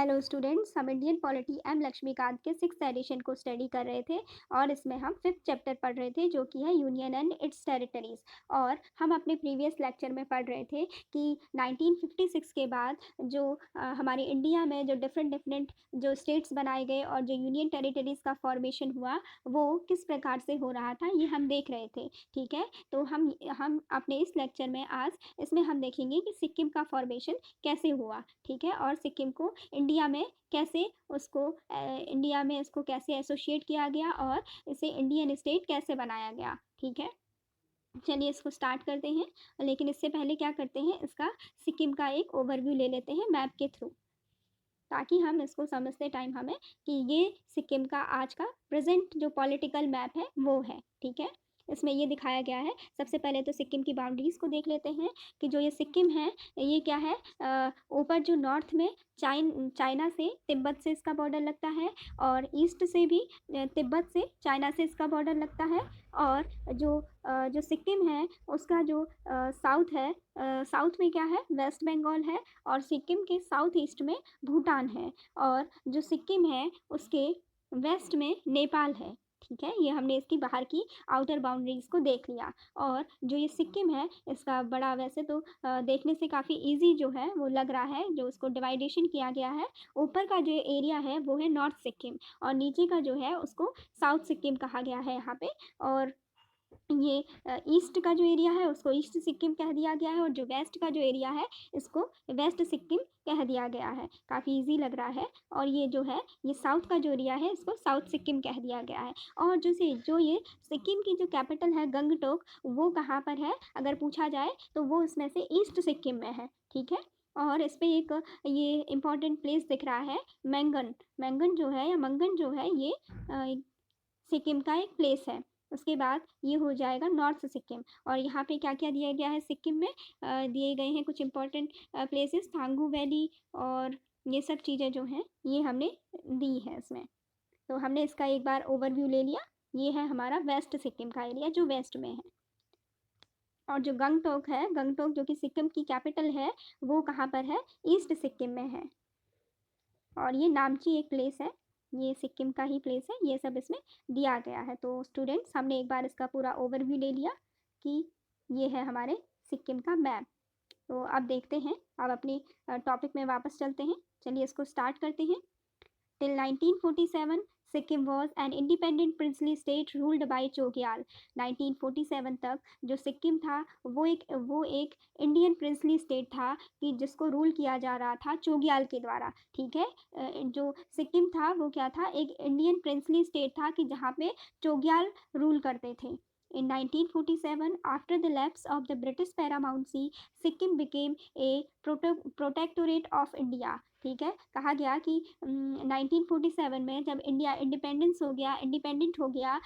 Hello students, हम Indian polity M Laxmikant के six edition को स्टडी कर रहे थे और इसमें हम फिफ्थ चैप्टर पढ़ रहे थे जो कि है यूनियन एंड इट्स टेरिटरीज। और हम अपने प्रीवियस लेक्चर में पढ़ रहे थे कि 1956 के बाद जो हमारे इंडिया में जो डिफरेंट डिफरेंट जो स्टेट्स बनाए गए और जो यूनियन टेरिटरीज का फॉर्मेशन हुआ वो किस प्रकार से हो रहा था ये हम देख रहे थे। ठीक है, तो हम अपने इस लेक्चर में आज इसमें हम देखेंगे कि सिक्किम का फॉर्मेशन कैसे हुआ। ठीक है, और सिक्किम को इंडिया में कैसे इंडिया में इसको कैसे एसोसिएट किया गया और इसे इंडियन स्टेट कैसे बनाया गया। ठीक है, चलिए इसको स्टार्ट करते हैं। लेकिन इससे पहले क्या करते हैं, इसका सिक्किम का एक ओवरव्यू ले लेते हैं मैप के थ्रू, ताकि हम इसको समझते टाइम हमें कि ये सिक्किम का आज का प्रेजेंट जो पॉलिटिकल मैप है वो है। ठीक है, इसमें ये दिखाया गया है। सबसे पहले तो सिक्किम की बाउंड्रीज को देख लेते हैं कि जो ये सिक्किम है ये क्या है। ऊपर जो नॉर्थ में चाइना से तिब्बत से इसका बॉर्डर लगता है और ईस्ट से भी तिब्बत से चाइना से इसका बॉर्डर लगता है। और जो सिक्किम है उसका जो साउथ है, साउथ में क्या है, वेस्ट बंगाल है और सिक्किम के साउथ ईस्ट में भूटान है और जो सिक्किम है उसके वेस्ट में नेपाल है। ठीक है, ये हमने इसकी बाहर की आउटर बाउंड्रीज को देख लिया। और जो ये सिक्किम है इसका बड़ा वैसे तो देखने से काफ़ी इजी जो है वो लग रहा है, जो उसको डिवाइडेशन किया गया है। ऊपर का जो एरिया है वो है नॉर्थ सिक्किम और नीचे का जो है उसको साउथ सिक्किम कहा गया है यहाँ पे। और ये ईस्ट का जो एरिया है उसको ईस्ट सिक्किम कह दिया गया है और जो वेस्ट का जो एरिया है इसको वेस्ट सिक्किम कह दिया गया है। काफ़ी इजी लग रहा है। और ये जो है ये साउथ का जो एरिया है इसको साउथ सिक्किम कह दिया गया है। और जो ये सिक्किम की जो कैपिटल है गंगटोक, वो कहाँ पर है अगर पूछा जाए तो वो इसमें से ईस्ट सिक्किम में है। ठीक है, और इस पर एक ये इम्पॉर्टेंट प्लेस दिख रहा है मैंगन। मैंगन जो है या मंगन जो है ये सिक्किम का एक प्लेस है। उसके बाद ये हो जाएगा नॉर्थ सिक्किम। और यहाँ पे क्या क्या दिया गया है सिक्किम में, दिए गए हैं कुछ इंपॉर्टेंट प्लेसेस, थांगू वैली और ये सब चीज़ें जो हैं ये हमने दी है इसमें। तो हमने इसका एक बार ओवरव्यू ले लिया। ये है हमारा वेस्ट सिक्किम का एरिया जो वेस्ट में है। और जो गंगटोक है, गंगटोक जो कि सिक्किम की कैपिटल है, वो कहाँ पर है, ईस्ट सिक्किम में है। और ये नामची एक प्लेस है, ये सिक्किम का ही प्लेस है। ये सब इसमें दिया गया है। तो स्टूडेंट्स हमने एक बार इसका पूरा ओवरव्यू ले लिया कि ये है हमारे सिक्किम का मैप। तो अब देखते हैं, अब अपनी टॉपिक में वापस चलते हैं। चलिए इसको स्टार्ट करते हैं। Till 1947, Sikkim was an independent princely state ruled by Chogyal. 1947 तक जो सिक्किम था वो एक इंडियन प्रिंसली स्टेट था कि जिसको रूल किया जा रहा था चोग्याल के द्वारा। ठीक है, जो सिक्किम था वो क्या था, एक इंडियन प्रिंसली स्टेट था कि जहाँ पे चोग्याल रूल करते थे। In 1947, after the lapse of the British paramountcy, Sikkim became a protectorate of India. ठीक है, कहा गया कि 1947 में जब इंडिया इंडिपेंडेंट हो गया,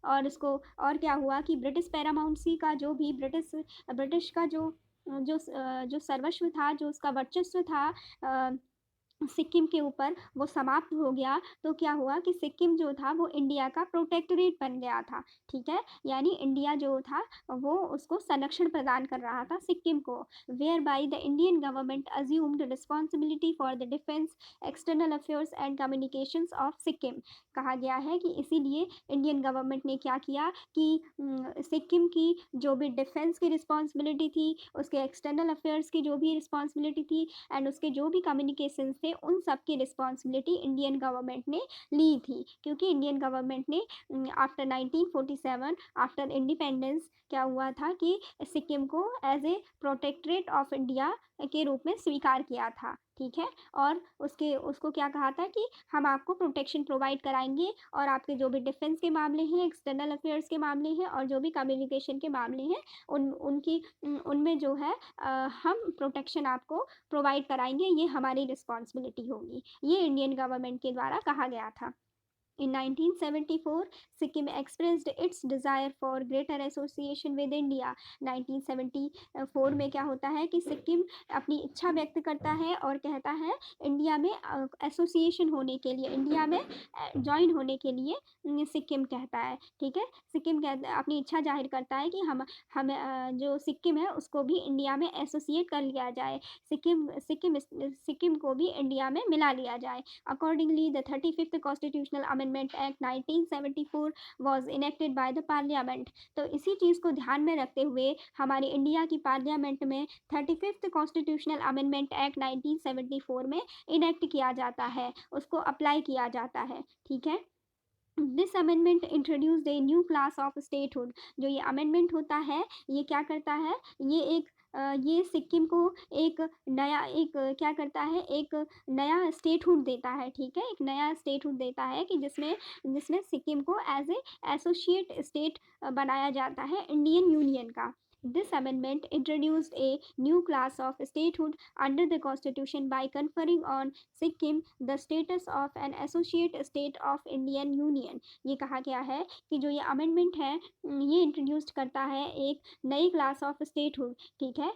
और उसको और क्या हुआ कि ब्रिटिश पैरामाउंसी का जो भी ब्रिटिश का जो सर्वस्व था, जो उसका वर्चस्व था सिक्किम के ऊपर, वो समाप्त हो गया। तो क्या हुआ कि सिक्किम जो था वो इंडिया का प्रोटेक्टोरेट बन गया था। ठीक है, यानी इंडिया जो था वो उसको संरक्षण प्रदान कर रहा था सिक्किम को। Where by the Indian government assumed responsibility for the defence, external affairs and communications of Sikkim. कहा गया है कि इसीलिए इंडियन गवर्नमेंट ने क्या किया कि सिक्किम की जो भी डिफेंस की रिस्पॉन्सिबिलिटी थी, उसके एक्सटर्नल अफेयर्स की जो भी रिस्पॉन्सिबिलिटी थी एंड उसके जो भी कम्युनिकेशन थे, उन सब की रिस्पॉन्सिबिलिटी इंडियन गवर्नमेंट ने ली थी। क्योंकि इंडियन गवर्नमेंट ने आफ्टर 1947, आफ्टर इंडिपेंडेंस, क्या हुआ था कि सिक्किम को as a protectorate of India के रूप में स्वीकार किया था। ठीक है, और उसको क्या कहा था कि हम आपको प्रोटेक्शन प्रोवाइड कराएंगे और आपके जो भी डिफेंस के मामले हैं, एक्सटर्नल अफेयर्स के मामले हैं और जो भी कम्युनिकेशन के मामले हैं उनमें जो है हम प्रोटेक्शन आपको प्रोवाइड कराएंगे, ये हमारी रिस्पॉन्सिबिलिटी होगी। ये इंडियन गवर्नमेंट के द्वारा कहा गया था। In 1974, Sikkim expressed its desire for greater association with India. 1974 में क्या होता है कि सिक्किम अपनी इच्छा व्यक्त करता है और कहता है इंडिया में एसोसिएशन होने के लिए, इंडिया में ज्वाइन होने के लिए सिक्किम कहता है। ठीक है, सिक्किम अपनी इच्छा जाहिर करता है कि हम जो सिक्किम है उसको भी इंडिया में एसोसिएट कर लिया जाए, सिक्किम को भी इंडिया में मिला लिया जाए। Accordingly, the 35th Constitutional Amendment Act 1974 was enacted by the Parliament. तो इसी चीज़ को ध्यान में रखते हुए हमारी इंडिया की पार्लियामेंट में 35th कॉन्स्टिट्यूशनल अमेंडमेंट एक्ट 1974 में इनेक्ट किया जाता है, उसको अप्लाई किया जाता है। ठीक है, this amendment introduced a new class of statehood. जो ये अमेंडमेंट होता है ये क्या करता है, ये सिक्किम को एक नया क्या करता है, एक नया स्टेटहुड देता है। ठीक है, एक नया स्टेटहुड देता है कि जिसमें जिसमें सिक्किम को एज ए एसोसिएट स्टेट बनाया जाता है इंडियन यूनियन का। This amendment introduced a new class of statehood under the constitution by conferring on Sikkim the status of an associate state of Indian Union। ये कहा गया है कि जो ये अमेंडमेंट है ये इंट्रोड्यूस करता है एक नई क्लास ऑफ स्टेटहुड। ठीक है,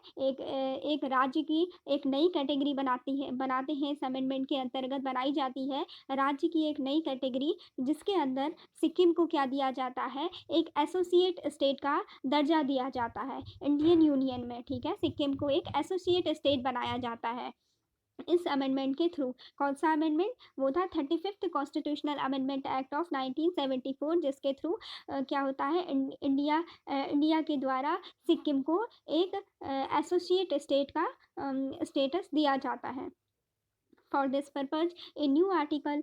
एक राज्य की एक नई कैटेगरी बनाते हैं इस अमेंडमेंट के अंतर्गत बनाई जाती है राज्य की एक नई कैटेगरी, जिसके अंदर सिक्किम को क्या दिया जाता है, एक एसोसिएट स्टेट का दर्जा दिया जाता है इंडियन यूनियन में। ठीक है, सिक्किम को एक एसोसिएट स्टेट बनाया जाता है इस अमेंडमेंट के थ्रू। कौन सा अमेंडमेंट, वो था 35th constitutional amendment act of 1974, जिसके थ्रू क्या होता है, इंडिया के द्वारा सिक्किम को एक एसोसिएट स्टेट का स्टेटस दिया जाता है। For this purpose, a new article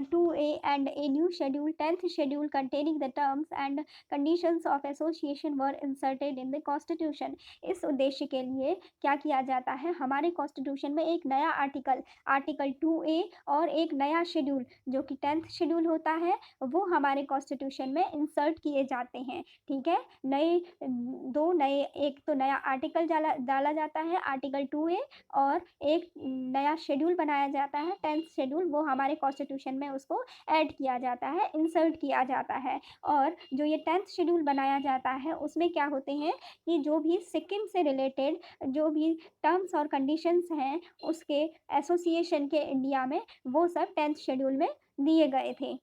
2A and a new schedule, 10th schedule containing the terms and conditions of association were inserted in the constitution। इस उद्देश्य के लिए क्या किया जाता है, हमारे कॉन्स्टिट्यूशन में एक नया आर्टिकल 2A और एक नया शेड्यूल जो कि 10th शेड्यूल होता है वो हमारे कॉन्स्टिट्यूशन में इंसर्ट किए जाते हैं। ठीक है, एक तो नया आर्टिकल डाला जाता है आर्टिकल 2A, और एक नया शेड्यूल बनाया जाता है 10th शेड्यूल, वो हमारे कॉन्स्टिट्यूशन में उसको ऐड किया जाता है, इंसर्ट किया जाता है। और जो ये 10th शेड्यूल बनाया जाता है उसमें क्या होते हैं कि जो भी सिक्किम से रिलेटेड जो भी टर्म्स और कंडीशंस हैं उसके एसोसिएशन के इंडिया में, वो सब 10th शेड्यूल में दिए गए थे।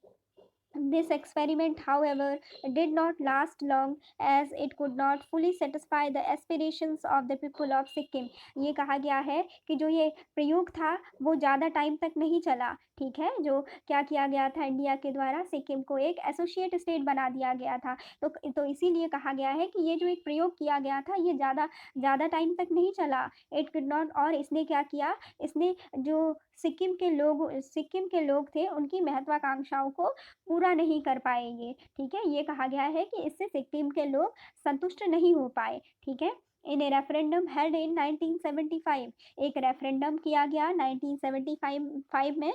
This experiment, however, did not last long as it could not fully satisfy the aspirations of the people of Sikkim। ये कहा गया है कि जो ये प्रयोग था वो ज़्यादा टाइम तक नहीं चला। ठीक है, जो क्या किया गया था, इंडिया के द्वारा सिक्किम को एक एसोसिएट स्टेट बना दिया गया था। तो इसीलिए कहा गया है कि ये जो एक प्रयोग किया गया था ये ज़्यादा टाइम तक नहीं चला। इट कुड नॉट, और इसने क्या किया, इसने जो सिक्किम के लोग थे उनकी महत्वाकांक्षाओं को पूरा नहीं कर पाएंगे। ठीक है, ये कहा गया है कि इससे सिक्किम के लोग संतुष्ट नहीं हो पाए। ठीक है, इन ए रेफरेंडम हेल्ड इन 1975, एक रेफरेंडम किया गया 1975 में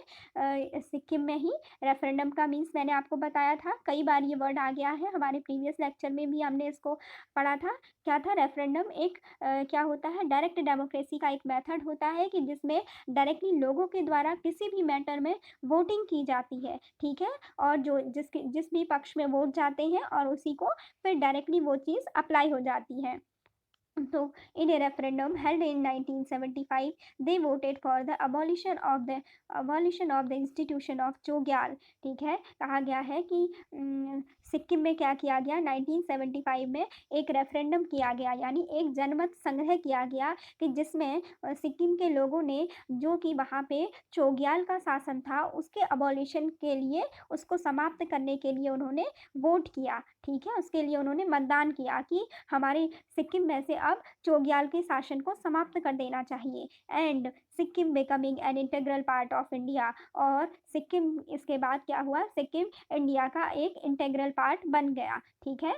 सिक्किम में ही। रेफरेंडम का मीन्स मैंने आपको बताया था, कई बार ये वर्ड आ गया है, हमारे प्रीवियस लेक्चर में भी हमने इसको पढ़ा था। क्या था रेफरेंडम, एक क्या होता है, डायरेक्ट डेमोक्रेसी का एक मेथड होता है कि जिसमें डायरेक्टली लोगों के द्वारा किसी भी मैटर में वोटिंग की जाती है। ठीक है, और जिस भी पक्ष में वोट जाते हैं और उसी को फिर डायरेक्टली वो चीज़ अप्लाई हो जाती है। तो in a referendum held in 1975, they voted for the abolition of the institution of Chogyal. ठीक है, कहा गया है कि सिक्किम में क्या किया गया, 1975 में एक रेफरेंडम किया गया, यानी एक जनमत संग्रह किया गया कि जिसमें सिक्किम के लोगों ने, जो कि वहाँ पे चोग्याल का शासन था, उसके अबॉलिशन के लिए, उसको समाप्त करने के लिए उन्होंने वोट किया। ठीक है, उसके लिए उन्होंने मतदान किया कि हमारे सिक्किम में से अब चोग्याल के शासन को समाप्त कर देना चाहिए। And Sikkim becoming an integral part of India, और सिक्किम, इसके बाद क्या हुआ, सिक्किम इंडिया का एक इंटीग्रल पार्ट बन गया। ठीक है,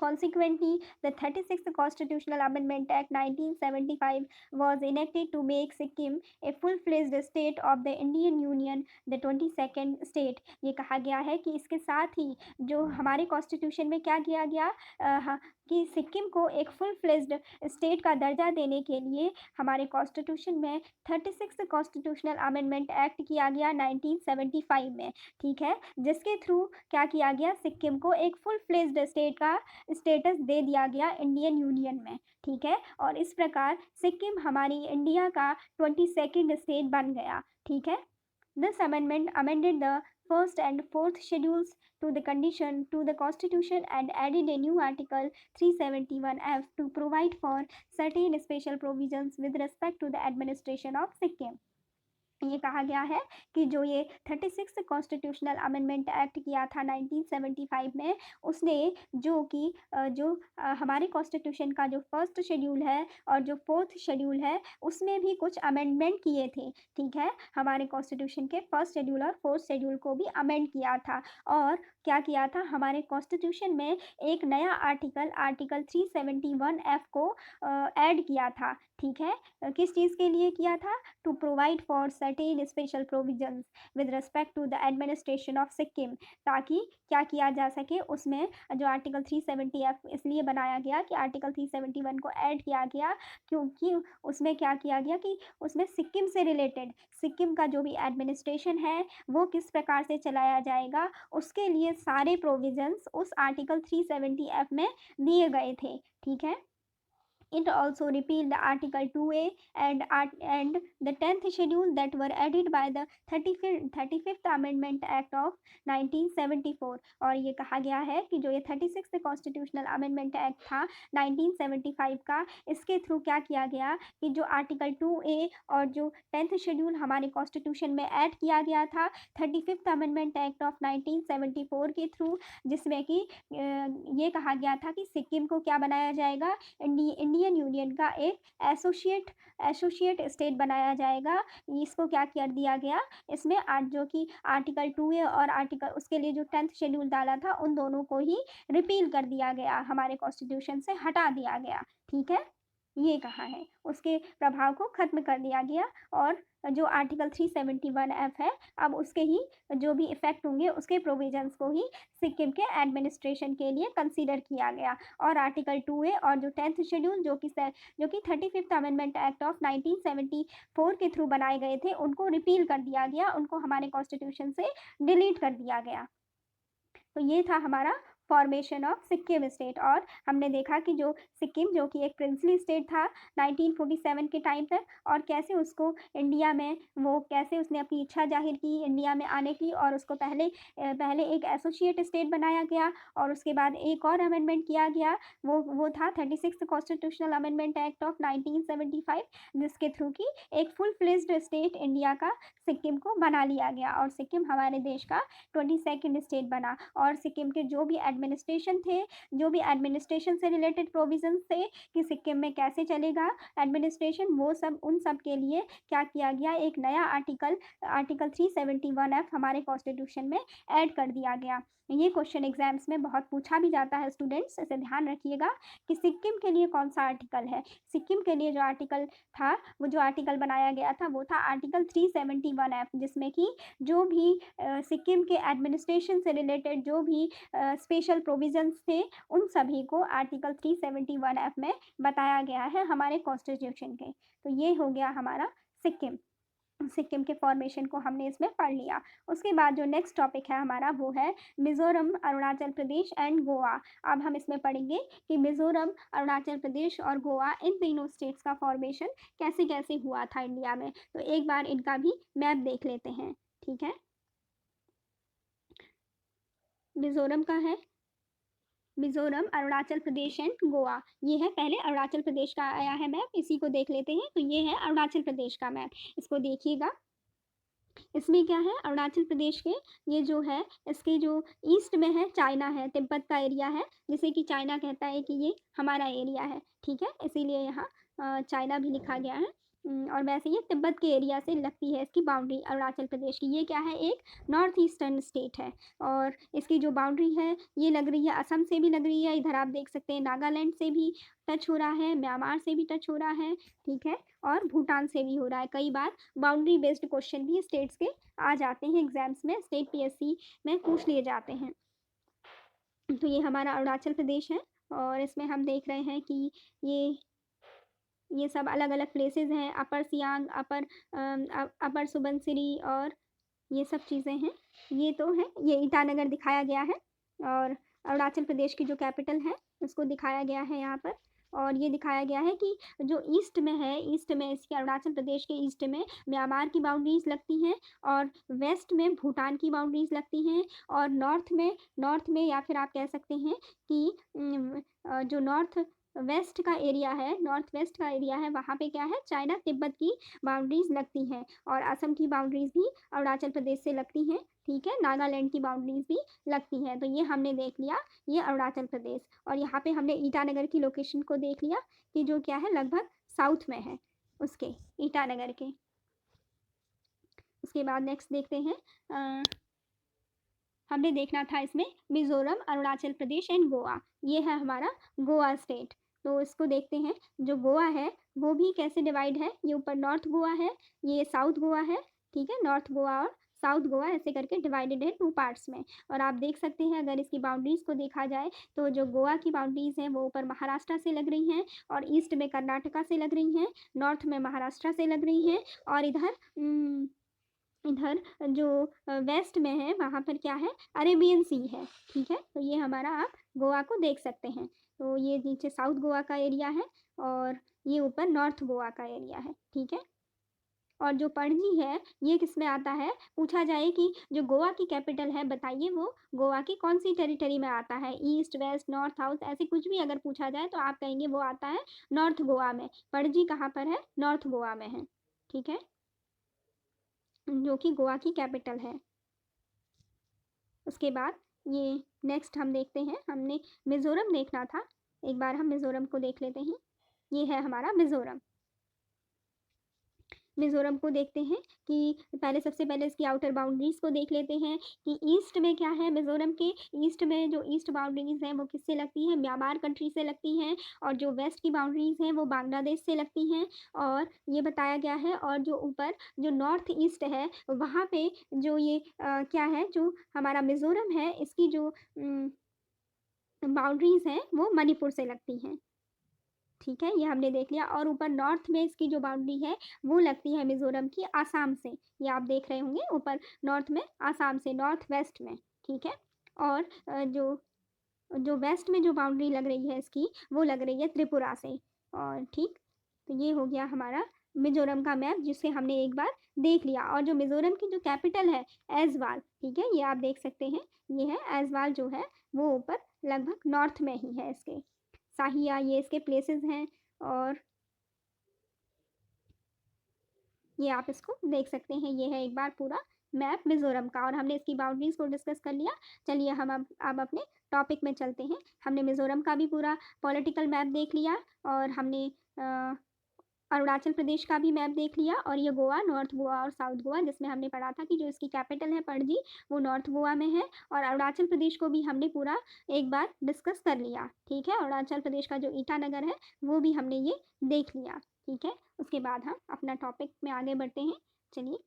Consequently, the 36th Constitutional Amendment Act 1975 was enacted to make Sikkim a full-fledged state of the Indian Union, the 22nd state। ये कहा गया है कि इसके साथ ही जो हमारे कॉन्स्टिट्यूशन में क्या किया गया, कि सिक्किम को एक फुल फ्लेज्ड स्टेट का दर्जा देने के लिए हमारे कॉन्स्टिट्यूशन में 36 कॉन्स्टिट्यूशनल अमेंडमेंट एक्ट किया गया 1975 में, ठीक है, जिसके थ्रू क्या किया गया, सिक्किम को एक फुल फ्लेज्ड स्टेट का स्टेटस दे दिया गया इंडियन यूनियन में, ठीक है, और इस प्रकार सिक्किम हमारी इंडिया का 22nd स्टेट बन गया, ठीक है। This amendment amended the first and fourth schedules to the condition to the constitution and added a new article 371F to provide for certain special provisions with respect to the administration of Sikkim. ये कहा गया है कि जो ये 36 constitutional amendment act किया था 1975 में, उसने जो कि हमारे कॉन्स्टिट्यूशन का जो फर्स्ट शेड्यूल है और जो फोर्थ शेड्यूल है उसमें भी कुछ अमेंडमेंट किए थे, ठीक है, हमारे कॉन्स्टिट्यूशन के फर्स्ट शेड्यूल और फोर्थ शेड्यूल को भी अमेंड किया था। और क्या किया था, हमारे कॉन्स्टिट्यूशन में एक नया आर्टिकल 371F को ऐड किया था, ठीक है, किस चीज़ के लिए किया था, to provide for certain special provisions with respect to the administration of Sikkim, ताकि क्या किया जा सके, उसमें जो आर्टिकल 370F इसलिए बनाया गया कि आर्टिकल 371 को ऐड किया गया क्योंकि उसमें क्या किया गया कि उसमें सिक्किम से रिलेटेड सिक्किम का जो भी एडमिनिस्ट्रेशन है वो किस प्रकार से चलाया जाएगा, उसके लिए सारे प्रोविजंस उस आर्टिकल 370F में दिए गए थे, ठीक है। It also repealed Article 2A and the 10th schedule that were added by the 35th Amendment Act of 1974। और ये कहा गया है कि जो ये 36th कॉन्स्टिट्यूशनल अमेंडमेंट एक्ट था 1975 का, इसके थ्रू क्या किया गया कि जो आर्टिकल 2A और जो 10th शेड्यूल हमारे कॉन्स्टिट्यूशन में ऐड किया गया था 35th अमेंडमेंट एक्ट ऑफ 1974 के थ्रू, जिसमें कि ये कहा गया था कि सिक्किम को क्या बनाया जाएगा, इंडियन यूनियन का एक एसोसिएट स्टेट बनाया जाएगा। इसको क्या कर दिया गया, इसमें आज जो कि आर्टिकल 2A और आर्टिकल उसके लिए जो 10th शेड्यूल डाला था उन दोनों को ही रिपील कर दिया गया, हमारे कॉन्स्टिट्यूशन से हटा दिया गया, ठीक है, ये कहा है, उसके प्रभाव को खत्म कर दिया गया। और जो आर्टिकल 371F है अब उसके ही जो भी इफेक्ट होंगे उसके प्रोविजंस को ही सिक्किम के एडमिनिस्ट्रेशन के लिए कंसीडर किया गया। और आर्टिकल 2A और जो 10th शेड्यूल जो कि 35th अमेंडमेंट एक्ट ऑफ 1974 के थ्रू बनाए गए थे उनको रिपील कर दिया गया, उनको हमारे कॉन्स्टिट्यूशन से डिलीट कर दिया गया। तो ये था हमारा फॉर्मेशन ऑफ सिक्किम स्टेट। और हमने देखा कि जो सिक्किम जो कि एक प्रिंसली स्टेट था 1947 के टाइम तक, और कैसे उसको इंडिया में वो कैसे उसने अपनी इच्छा जाहिर की इंडिया में आने की, और उसको पहले एक एसोसिएट स्टेट बनाया गया और उसके बाद एक और अमेंडमेंट किया गया, वो था 36 कॉन्स्टिट्यूशनल अमेंडमेंट एक्ट ऑफ 1975, जिसके थ्रू की एक फुल फ्लेज्ड स्टेट इंडिया का सिक्किम को बना लिया गया और सिक्किम हमारे देश का 22nd स्टेट बना। और सिक्किम के जो भी एडमिनिस्ट्रेशन थे, जो भी एडमिनिस्ट्रेशन से रिलेटेड प्रोविजंस थे कि सिक्किम में कैसे चलेगा एडमिनिस्ट्रेशन, वो सब उन सब के लिए क्या किया गया, एक नया आर्टिकल 371F हमारे कॉन्स्टिट्यूशन में ऐड कर दिया गया। ये क्वेश्चन एग्जाम्स में बहुत पूछा भी जाता है स्टूडेंट्स, इसे ध्यान रखिएगा कि सिक्किम के लिए कौन सा आर्टिकल है। सिक्किम के लिए जो आर्टिकल था, वो जो आर्टिकल बनाया गया था वो था आर्टिकल 371F, जिसमें कि जो भी सिक्किम के एडमिनिस्ट्रेशन से रिलेटेड जो भी स्पेशल प्रोविजंस थे उन सभी को आर्टिकल 371F में बताया गया है हमारे कॉन्स्टिट्यूशन के। तो ये हो गया हमारा सिक्किम के फॉर्मेशन को हमने इसमें पढ़ लिया। उसके बाद जो नेक्स्ट टॉपिक है हमारा वो है मिज़ोरम, अरुणाचल प्रदेश एंड गोवा। अब हम इसमें पढ़ेंगे कि मिज़ोरम, अरुणाचल प्रदेश और गोवा इन तीनों स्टेट्स का फॉर्मेशन कैसे कैसे हुआ था इंडिया में। तो एक बार इनका भी मैप देख लेते हैं, ठीक है। मिज़ोरम का है, मिज़ोरम, अरुणाचल प्रदेश एंड गोवा। ये है, पहले अरुणाचल प्रदेश का आया है मैप, इसी को देख लेते हैं। तो ये है अरुणाचल प्रदेश का मैप, इसको देखिएगा। इसमें क्या है, अरुणाचल प्रदेश के ये जो है इसके जो ईस्ट में है चाइना है, तिब्बत का एरिया है, जिसे कि चाइना कहता है कि ये हमारा एरिया है, ठीक है, इसीलिए यहाँ चाइना भी लिखा गया है। और वैसे ये तिब्बत के एरिया से लगती है इसकी बाउंड्री अरुणाचल प्रदेश की। ये क्या है, एक नॉर्थ ईस्टर्न स्टेट है और इसकी जो बाउंड्री है ये लग रही है असम से भी लग रही है, इधर आप देख सकते हैं नागालैंड से भी टच हो रहा है, म्यांमार से भी टच हो रहा है, ठीक है, और भूटान से भी हो रहा है। कई बार बाउंड्री बेस्ड क्वेश्चन भी स्टेट्स के आ जाते हैं एग्जाम्स में, स्टेट PSC में पूछ लिए जाते हैं। तो ये हमारा अरुणाचल प्रदेश है और इसमें हम देख रहे हैं कि ये ये सब अलग-अलग प्लेसेस हैं, अपर सियांग, अपर सुबनसिरी और ये सब चीज़ें हैं। ये तो है, ये ईटानगर दिखाया गया है और अरुणाचल प्रदेश की जो कैपिटल है, उसको दिखाया गया है यहाँ पर। और ये दिखाया गया है कि जो ईस्ट में है, ईस्ट में इसके अरुणाचल प्रदेश के ईस्ट में म्यांमार की बाउंड्रीज़ लगती हैं और वेस्ट में भूटान की बाउंड्रीज़ लगती हैं और नॉर्थ में या फिर आप कह सकते हैं कि जो नॉर्थ वेस्ट का एरिया है, वहाँ पे क्या है, चाइना तिब्बत की बाउंड्रीज़ लगती हैं और असम की बाउंड्रीज़ भी अरुणाचल प्रदेश से लगती हैं, ठीक है? नागालैंड की बाउंड्रीज़ भी लगती हैं। तो ये हमने देख लिया, ये अरुणाचल प्रदेश। और यहाँ पे हमने ईटानगर की लोकेशन को देख लिया कि जो क्या है, लगभग साउथ में है उसके, ईटानगर के। उसके बाद नेक्स्ट देखते हैं, हमने देखना था इसमें मिज़ोरम, अरुणाचल प्रदेश एंड गोवा। ये है हमारा गोवा स्टेट। तो इसको देखते हैं, जो गोवा है वो भी कैसे डिवाइड है। ये ऊपर नॉर्थ गोवा है, ये साउथ गोवा है, ठीक है? नॉर्थ गोवा और साउथ गोवा ऐसे करके डिवाइडेड है 2 पार्ट्स में। और आप देख सकते हैं, अगर इसकी बाउंड्रीज़ को देखा जाए तो जो गोवा की बाउंड्रीज़ हैं वो ऊपर महाराष्ट्र से लग रही हैं और ईस्ट में कर्नाटका से लग रही हैं, नॉर्थ में महाराष्ट्र से लग रही हैं और इधर जो वेस्ट में है वहाँ पर क्या है, अरेबियन सी है, ठीक है? तो ये हमारा आप गोवा को देख सकते हैं। तो ये नीचे साउथ गोवा का एरिया है और ये ऊपर नॉर्थ गोवा का एरिया है, ठीक है? और जो पणजी है ये किस में आता है, पूछा जाए कि जो गोवा की कैपिटल है बताइए वो गोवा की कौन सी टेरिटरी में आता है, ईस्ट वेस्ट नॉर्थ साउथ ऐसे कुछ भी अगर पूछा जाए तो आप कहेंगे वो आता है नॉर्थ गोवा में। पणजी कहाँ पर है, नॉर्थ गोवा में है, ठीक है? जो कि गोवा की कैपिटल है। उसके बाद ये नेक्स्ट हम देखते हैं, हमने मिज़ोरम देखना था, एक बार हम मिज़ोरम को देख लेते हैं। ये है हमारा मिज़ोरम। मिज़ोरम को देखते हैं कि पहले सबसे पहले इसकी आउटर बाउंड्रीज़ को देख लेते हैं कि ईस्ट में क्या है, मिज़ोरम के ईस्ट में जो ईस्ट बाउंड्रीज़ हैं वो किससे लगती हैं, म्यांमार कंट्री से लगती हैं और जो वेस्ट की बाउंड्रीज़ हैं वो बांग्लादेश से लगती हैं और ये बताया गया है। और जो ऊपर जो नॉर्थ ईस्ट है वहाँ पे जो ये क्या है, जो हमारा मिज़ोरम है इसकी जो बाउंड्रीज़ हैं वो मणिपुर से लगती हैं, ठीक है? ये हमने देख लिया। और ऊपर नॉर्थ में इसकी जो बाउंड्री है वो लगती है मिज़ोरम की आसाम से, ये आप देख रहे होंगे ऊपर नॉर्थ में आसाम से, नॉर्थ वेस्ट में, ठीक है? और जो जो वेस्ट में जो बाउंड्री लग रही है इसकी वो लग रही है त्रिपुरा से। और ठीक, तो ये हो गया हमारा मिज़ोरम का मैप जिसे हमने एक बार देख लिया। और जो मिज़ोरम की जो कैपिटल है ऐज़वाल, ठीक है? ये आप देख सकते हैं, ये है ऐज़वाल जो है वो ऊपर लगभग नॉर्थ में ही है इसके। साहिया ये इसके प्लेसेस हैं और ये आप इसको देख सकते हैं। ये है एक बार पूरा मैप मिज़ोरम का और हमने इसकी बाउंड्रीज़ को डिस्कस कर लिया। चलिए हम अब अपने टॉपिक में चलते हैं। हमने मिज़ोरम का भी पूरा पॉलिटिकल मैप देख लिया और हमने अरुणाचल प्रदेश का भी मैप देख लिया और ये गोवा, नॉर्थ गोवा और साउथ गोवा जिसमें हमने पढ़ा था कि जो इसकी कैपिटल है पणजी वो नॉर्थ गोवा में है। और अरुणाचल प्रदेश को भी हमने पूरा एक बार डिस्कस कर लिया, ठीक है? अरुणाचल प्रदेश का जो ईटानगर है वो भी हमने ये देख लिया, ठीक है? उसके बाद हम अपना टॉपिक में आगे बढ़ते हैं। चलिए,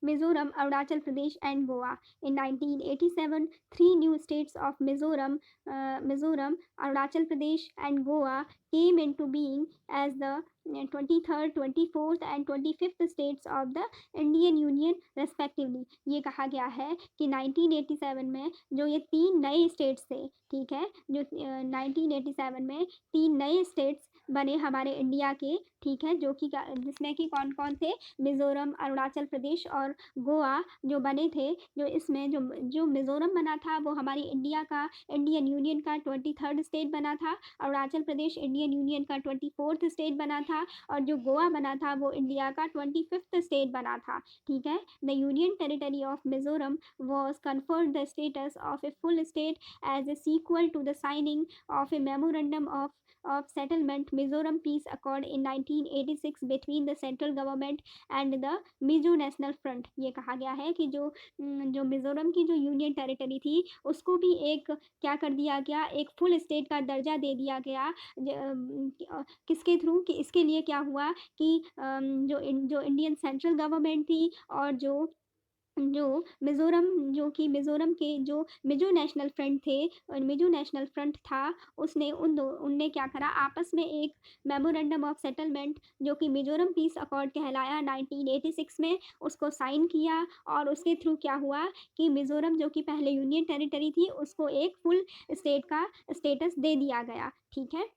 Mizoram, Arunachal Pradesh, and Goa. In 1987, three new states of Mizoram, Arunachal Pradesh, and Goa came into being as the 23rd, 24th and 25th states of the Indian Union respectively. ये कहा गया है कि 1987 में जो ये तीन नए स्टेट्स थे, ठीक है, जो 1987 में तीन नए स्टेट्स बने हमारे इंडिया के, ठीक है, जो कि जिसमें कि कौन कौन थे, मिज़ोरम, अरुणाचल प्रदेश और गोवा जो बने थे। जो इसमें जो जो मिज़ोरम बना था वो हमारी इंडियन यूनियन का 23rd स्टेट बना था, अरुणाचल प्रदेश इंडियन यूनियन का 24th स्टेट बना था और जो गोवा बना था वो इंडिया का 25th स्टेट बना था, ठीक है? The union territory of Mizoram was conferred the status of a full state as a sequel to the signing of a memorandum of settlement Mizoram peace accord in 1986 between the central government and the Mizo national front. ये कहा गया है कि जो मिज़ोरम की जो union territory थी उसको भी एक क्या कर दिया गया, एक फुल स्टेट का दर्जा दे दिया गया। किसके थ्रू, कि इसके लिए क्या हुआ कि जो इंडियन सेंट्रल गवर्नमेंट थी और जो मिज़ोरम के जो मिज़ो नेशनल फ्रंट थे और मिज़ो नेशनल फ्रंट था, उसने उनने क्या करा, आपस में एक मेमोरेंडम ऑफ सेटलमेंट जो कि मिज़ोरम पीस अकॉर्ड कहलाया 1986 में, उसको साइन किया। और उसके थ्रू क्या हुआ कि मिज़ोरम जो कि पहले यूनियन टेरिटरी थी, उसको एक फुल स्टेट का स्टेटस दे दिया गया, ठीक है?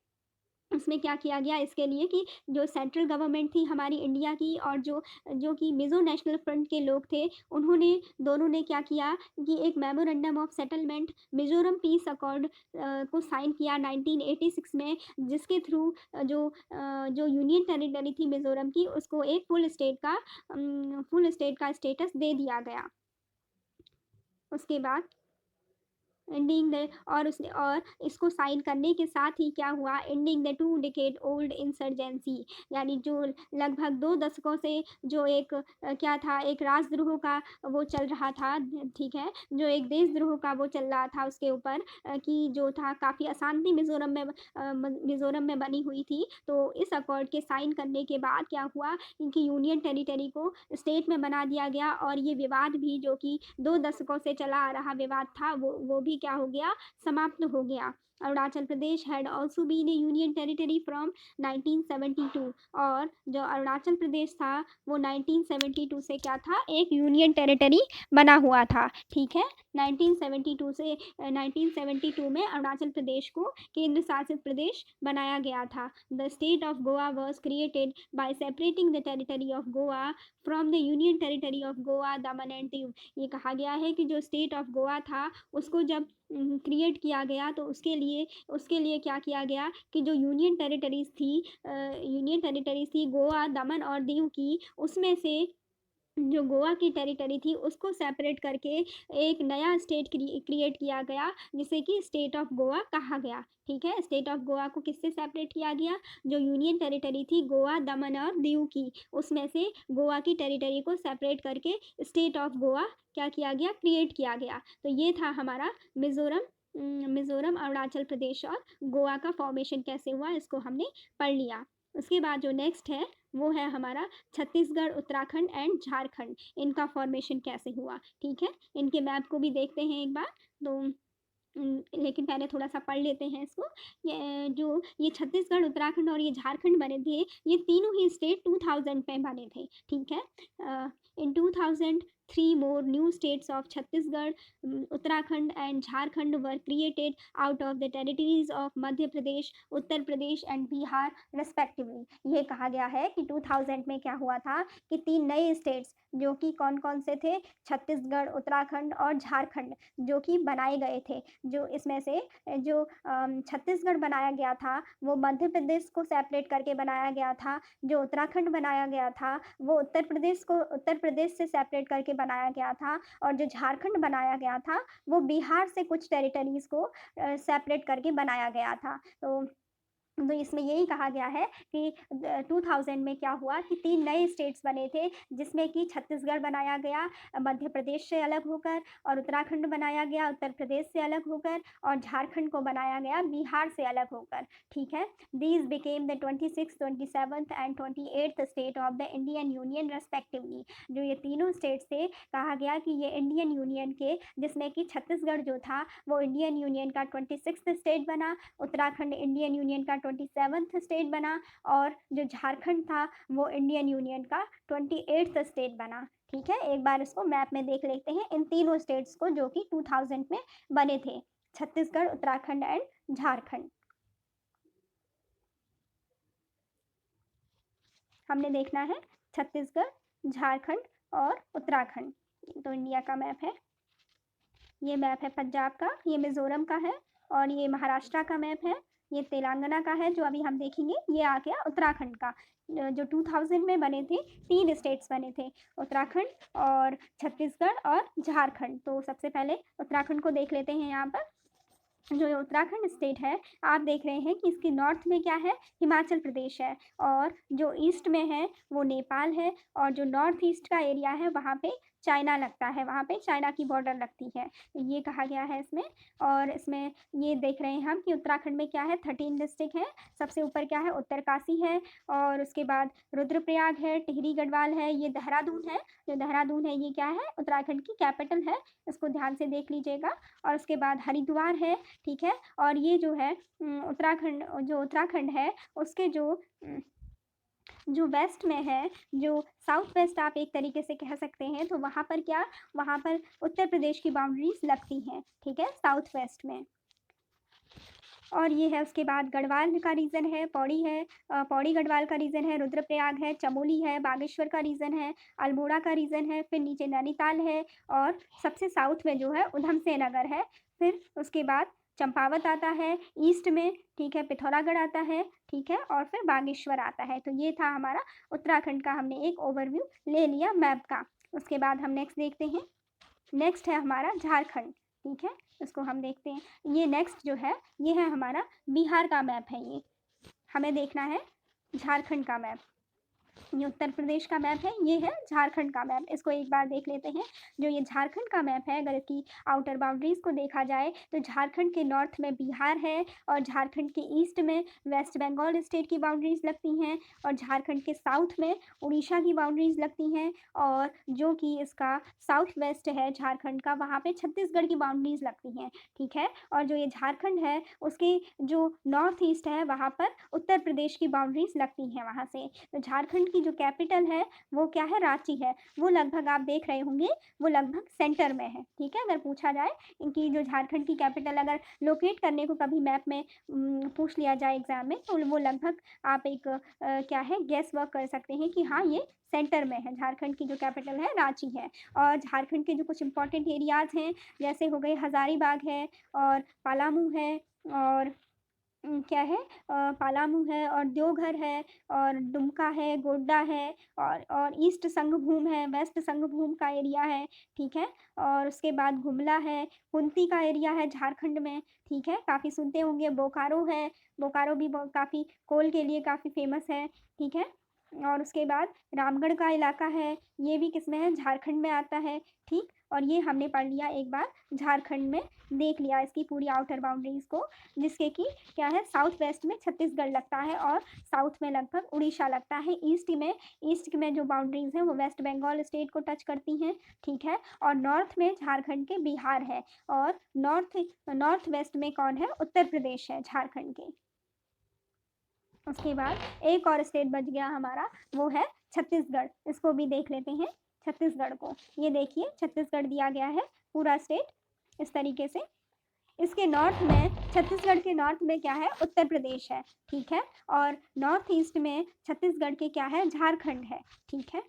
उसमें क्या किया गया इसके लिए कि जो सेंट्रल गवर्नमेंट थी हमारी इंडिया की और जो जो कि मिज़ो नेशनल फ्रंट के लोग थे, उन्होंने दोनों ने क्या किया कि एक memorandum of settlement Mizoram peace accord को साइन किया 1986 में, जिसके थ्रू जो यूनियन टेरिटरी थी मिज़ोरम की, उसको एक फुल स्टेट का स्टेटस दे दिया गया। उसके बाद एंडिंग द और इसको साइन करने के साथ ही क्या हुआ, ending the 2 decade old insurgency, यानी जो लगभग 2 दशकों से जो एक क्या था, एक राजद्रोह का वो चल रहा था, ठीक है? जो एक देशद्रोह का वो चल रहा था उसके ऊपर, कि जो था काफ़ी अशांति मिज़ोरम में बनी हुई थी। तो इस अकॉर्ड के साइन करने के बाद क्या हुआ कि यूनियन टेरिटरी को स्टेट में बना दिया गया और ये विवाद भी जो कि 2 दशकों से चला आ रहा विवाद था, वो भी क्या हो गया, समाप्त हो गया। Arunachal Pradesh had also been a union territory from 1972, और जो अरुणाचल प्रदेश था वो 1972 से क्या था, एक यूनियन टेरिटरी बना हुआ था, ठीक है? 1972 में अरुणाचल प्रदेश को केंद्र शासित प्रदेश बनाया गया था। The state of Goa was created by separating the territory of Goa from the union territory of Goa, Daman and Diu. ये कहा गया है कि जो स्टेट ऑफ गोवा था, उसको जब क्रिएट किया गया तो उसके लिए क्या किया गया कि जो यूनियन टेरिटरीज थी गोवा, दमन और दीव की, उसमें से जो गोवा की टेरिटरी थी उसको सेपरेट करके एक नया स्टेट क्रिएट किया गया, जिसे कि स्टेट ऑफ गोवा कहा गया, ठीक है? स्टेट ऑफ गोवा को किससे सेपरेट किया गया, जो यूनियन टेरिटरी थी गोवा, दमन और दीव की, उसमें से गोवा की टेरिटरी को सेपरेट करके स्टेट ऑफ गोवा क्या किया गया, क्रिएट किया गया। तो ये था हमारा मिज़ोरम, अरुणाचल प्रदेश और गोवा का फॉर्मेशन कैसे हुआ, इसको हमने पढ़ लिया। उसके बाद जो नेक्स्ट है वो है हमारा छत्तीसगढ़, उत्तराखंड एंड झारखंड, इनका फॉर्मेशन कैसे हुआ, ठीक है? इनके मैप को भी देखते हैं एक बार। तो लेकिन पहले थोड़ा-सा पढ़ लेते हैं इसको। ये छत्तीसगढ़, उत्तराखंड और ये झारखंड बने थे, ये तीनों ही स्टेट 2000 में बने थे, ठीक है? इन 2000 3 more new states of Chhattisgarh, Uttarakhand and Jharkhand were created out of the territories of Madhya Pradesh, Uttar Pradesh and Bihar respectively। ये कहा गया है कि 2000 में क्या हुआ था कि 3 नए स्टेट्स जो कि कौन-कौन से थे, छत्तीसगढ़, उत्तराखंड और झारखंड, जो कि बनाए गए थे। जो इसमें से जो छत्तीसगढ़ बनाया गया था, वो मध्य प्रदेश को सेपरेट करके बनाया गया था। जो उत्तराखंड बनाया गया था, वो उत्तर प्रदेश से सेपरेट करके बनाया गया था। और जो झारखंड बनाया गया था, वो बिहार से कुछ टेरिटरीज़ को सेपरेट करके बनाया गया था। तो इसमें यही कहा गया है कि 2000 में क्या हुआ कि 3 नए स्टेट्स बने थे, जिसमें कि छत्तीसगढ़ बनाया गया मध्य प्रदेश से अलग होकर, और उत्तराखंड बनाया गया उत्तर प्रदेश से अलग होकर, और झारखंड को बनाया गया बिहार से अलग होकर, ठीक है? These became the 26th, 27th and 28th state of the Indian union respectively. जो ये तीनों स्टेट्स थे, कहा गया कि ये इंडियन यूनियन के, जिसमें कि छत्तीसगढ़ जो था वो इंडियन यूनियन का 26th स्टेट बना, उत्तराखंड इंडियन यूनियन का 27th स्टेट बना, और जो झारखंड था वो इंडियन यूनियन का 28th स्टेट बना, ठीक है? एक बार इसको मैप में देख लेते हैं इन तीनों स्टेट्स को जो कि 2000 में बने थे, छत्तीसगढ़, उत्तराखंड एंड झारखंड। हमने देखना है छत्तीसगढ़, झारखंड और उत्तराखंड। तो इंडिया का मैप है, ये मैप है पंजाब का, ये मिज़ोरम का है, और ये महाराष्ट्र का मैप है, ये तेलंगाना का है जो अभी हम देखेंगे, ये आ गया उत्तराखंड का। जो 2000 में बने थे, 3 स्टेट्स बने थे, उत्तराखंड और छत्तीसगढ़ और झारखंड। तो सबसे पहले उत्तराखंड को देख लेते हैं। यहाँ पर जो ये उत्तराखंड स्टेट है, आप देख रहे हैं कि इसके नॉर्थ में क्या है, हिमाचल प्रदेश है, और जो ईस्ट में है वो नेपाल है, और जो नॉर्थ ईस्ट का एरिया है वहाँ पे चाइना लगता है, वहाँ पे चाइना की बॉर्डर लगती है, तो ये कहा गया है इसमें। और इसमें ये देख रहे हैं हम कि उत्तराखंड में क्या है, 13 डिस्ट्रिक्ट है। सबसे ऊपर क्या है, उत्तरकाशी है, और उसके बाद रुद्रप्रयाग है, टिहरी गढ़वाल है, ये देहरादून है। जो देहरादून है ये क्या है, उत्तराखंड की कैपिटल है, इसको ध्यान से देख लीजिएगा। और उसके बाद हरिद्वार है, ठीक है। और ये जो है उत्तराखंड है उसके जो वेस्ट में है, जो साउथ वेस्ट आप एक तरीके से कह सकते हैं, तो वहाँ पर क्या, वहाँ पर उत्तर प्रदेश की बाउंड्रीज लगती हैं, ठीक है, साउथ वेस्ट में। और ये है उसके बाद गढ़वाल का रीजन है, पौड़ी है, पौड़ी गढ़वाल का रीजन है, रुद्रप्रयाग है, चमोली है, बागेश्वर का रीजन है, अल्मोड़ा का रीजन है, फिर नीचे नैनीताल है, और सबसे साउथ में जो है उधम सिंह नगर है। फिर उसके बाद चंपावत आता है ईस्ट में, ठीक है, पिथौरागढ़ आता है, ठीक है, और फिर बागेश्वर आता है। तो ये था हमारा उत्तराखंड का, हमने एक ओवरव्यू ले लिया मैप का। उसके बाद हम नेक्स्ट देखते हैं। नेक्स्ट है हमारा झारखंड, ठीक है, इसको हम देखते हैं। ये नेक्स्ट जो है ये है हमारा बिहार का मैप है। ये हमें देखना है झारखंड का मैप। ये उत्तर प्रदेश का मैप है, ये है झारखंड का मैप। इसको एक बार देख लेते हैं। जो ये झारखंड का मैप है, अगर इसकी आउटर बाउंड्रीज को देखा जाए तो झारखंड के नॉर्थ में बिहार है, और झारखंड के ईस्ट में वेस्ट बंगाल स्टेट की बाउंड्रीज लगती हैं, और झारखंड के साउथ में उड़ीसा की बाउंड्रीज लगती हैं, और जो कि इसका साउथ वेस्ट है झारखंड का, वहाँ पे छत्तीसगढ़ की बाउंड्रीज लगती हैं, ठीक है। और जो ये झारखंड है उसके जो नॉर्थ ईस्ट है वहाँ पर उत्तर प्रदेश की बाउंड्रीज लगती हैं वहाँ से। तो झारखंड की जो कैपिटल है वो क्या है, रांची है। वो लगभग आप देख रहे होंगे, वो लगभग सेंटर में है, ठीक है। अगर पूछा जाए इनकी जो झारखंड की कैपिटल अगर लोकेट करने को कभी मैप में पूछ लिया जाए एग्जाम में, तो वो लगभग आप एक क्या है, गेस वर्क कर सकते हैं कि हाँ ये सेंटर में है। झारखंड की जो कैपिटल है रांची है। और झारखंड के जो कुछ इंपॉर्टेंट एरियाज हैं, जैसे हो गए हजारीबाग है, और पलामू है, और क्या है, पलामू है, और देवघर है, और दुमका है, गोड्डा है, और ईस्ट संगभूम है, वेस्ट संगभूम का एरिया है, ठीक है। और उसके बाद गुमला है, कुंती का एरिया है झारखंड में, ठीक है, काफ़ी सुनते होंगे। बोकारो है, बोकारो भी काफ़ी कोल के लिए काफ़ी फेमस है, ठीक है। और उसके बाद रामगढ़ का इलाका है, ये भी किस में है, झारखंड में आता है, ठीक। और ये हमने पढ़ लिया एक बार, झारखंड में देख लिया इसकी पूरी आउटर बाउंड्रीज को, जिसके कि क्या है, साउथ वेस्ट में छत्तीसगढ़ लगता है, और साउथ में लगभग उड़ीसा लगता है। ईस्ट में जो बाउंड्रीज हैं वो वेस्ट बंगाल स्टेट को टच करती हैं, ठीक है। और नॉर्थ में झारखंड के बिहार है, और नॉर्थ वेस्ट में कौन है, उत्तर प्रदेश है झारखंड के। उसके बाद एक और स्टेट बच गया हमारा, वो है छत्तीसगढ़। इसको भी देख लेते हैं छत्तीसगढ़ को। ये देखिए छत्तीसगढ़ दिया गया है पूरा स्टेट इस तरीके से। इसके नॉर्थ में, छत्तीसगढ़ के नॉर्थ में क्या है, उत्तर प्रदेश है, ठीक है। और नॉर्थ ईस्ट में छत्तीसगढ़ के क्या है, झारखंड है, ठीक है।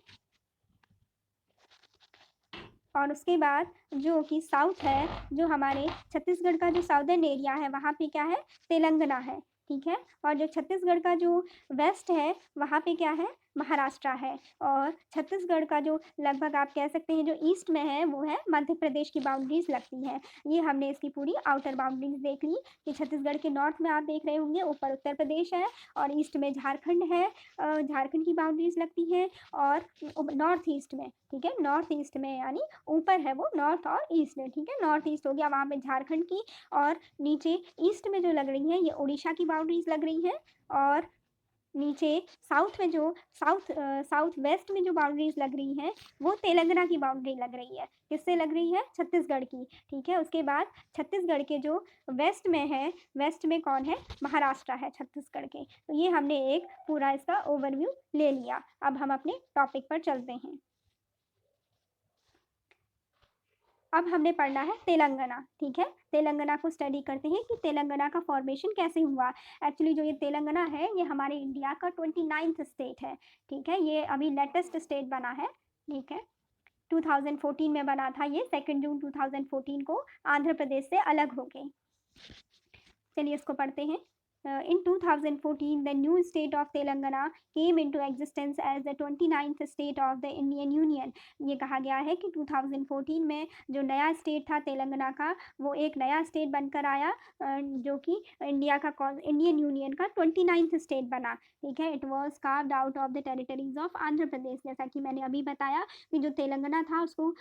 और उसके बाद जो कि साउथ है, जो हमारे छत्तीसगढ़ का जो साउदर्न एरिया है वहाँ पे क्या है, तेलंगाना है, ठीक है। और जो छत्तीसगढ़ का जो वेस्ट है वहाँ पे क्या है, महाराष्ट्र है। और छत्तीसगढ़ का जो लगभग आप कह सकते हैं जो ईस्ट में है वो है मध्य प्रदेश की बाउंड्रीज लगती हैं। ये हमने इसकी पूरी आउटर बाउंड्रीज देख ली कि छत्तीसगढ़ के नॉर्थ में आप देख रहे होंगे ऊपर उत्तर प्रदेश है, और ईस्ट में झारखंड है, झारखंड की बाउंड्रीज लगती हैं, और नॉर्थ ईस्ट में, ठीक है, नॉर्थ ईस्ट में यानी ऊपर है वो नॉर्थ और ईस्ट में, ठीक है। नॉर्थ ईस्ट हो गया वहाँ पे झारखंड की, और नीचे ईस्ट में जो लग रही है ये उड़ीसा की बाउंड्रीज लग रही हैं, और नीचे साउथ में जो साउथ वेस्ट में जो बाउंड्रीज लग रही हैं वो तेलंगाना की बाउंड्री लग रही है। किससे लग रही है, छत्तीसगढ़ की, ठीक है। उसके बाद छत्तीसगढ़ के जो वेस्ट में है, वेस्ट में कौन है, महाराष्ट्र है छत्तीसगढ़ के। तो ये हमने एक पूरा इसका ओवरव्यू ले लिया। अब हम अपने टॉपिक पर चलते हैं। अब हमने पढ़ना है तेलंगाना, ठीक है। तेलंगाना को स्टडी करते हैं कि तेलंगाना का फॉर्मेशन कैसे हुआ। एक्चुअली जो ये तेलंगाना है ये हमारे इंडिया का 29th स्टेट है, ठीक है। ये अभी लेटेस्ट स्टेट बना है, ठीक है। 2014 में बना था ये, 2 जून 2014 को आंध्र प्रदेश से अलग हो गए। चलिए इसको पढ़ते हैं। In 2014, the new state of Telangana came into existence as the 29th state of the Indian Union. ये कहा गया है कि 2014 में जो नया स्टेट था तेलंगाना का, वो एक नया स्टेट बनकर आया, जो कि इंडियन यूनियन का 29th स्टेट बना। ठीक है, it was carved out of the territories of Andhra Pradesh. जैसा कि मैंने अभी बताया कि जो तेलंगाना था उसको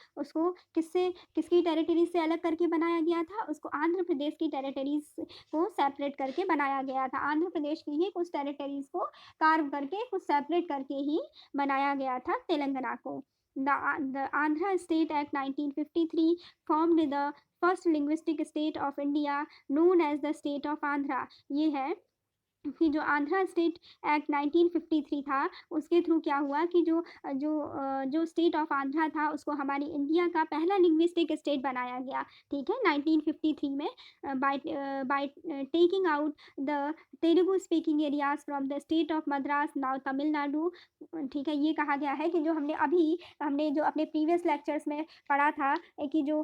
किसकी टेरिटरी से अलग करके बनाया गया था, उसको आंध्र प्रदेश की टेरिटरीज को सेपरेट करके बनाया गया था। आंध्र प्रदेश की ही कुछ टेरिटरीज को कार्व करके, कुछ सेपरेट करके ही बनाया गया था तेलंगाना को। The Andhra State Act 1953 formed the first linguistic state of India known as the state of Andhra। ये है कि जो आंध्रा स्टेट एक्ट 1953 था, उसके थ्रू क्या हुआ कि जो स्टेट ऑफ आंध्रा था उसको हमारी इंडिया का पहला लिंग्विस्टिक स्टेट बनाया गया। ठीक है, 1953 में by taking out the Telugu speaking areas from the state of Madras, now Tamil Nadu. ठीक है, ये कहा गया है कि जो हमने जो अपने प्रीवियस लेक्चर्स में पढ़ा था कि जो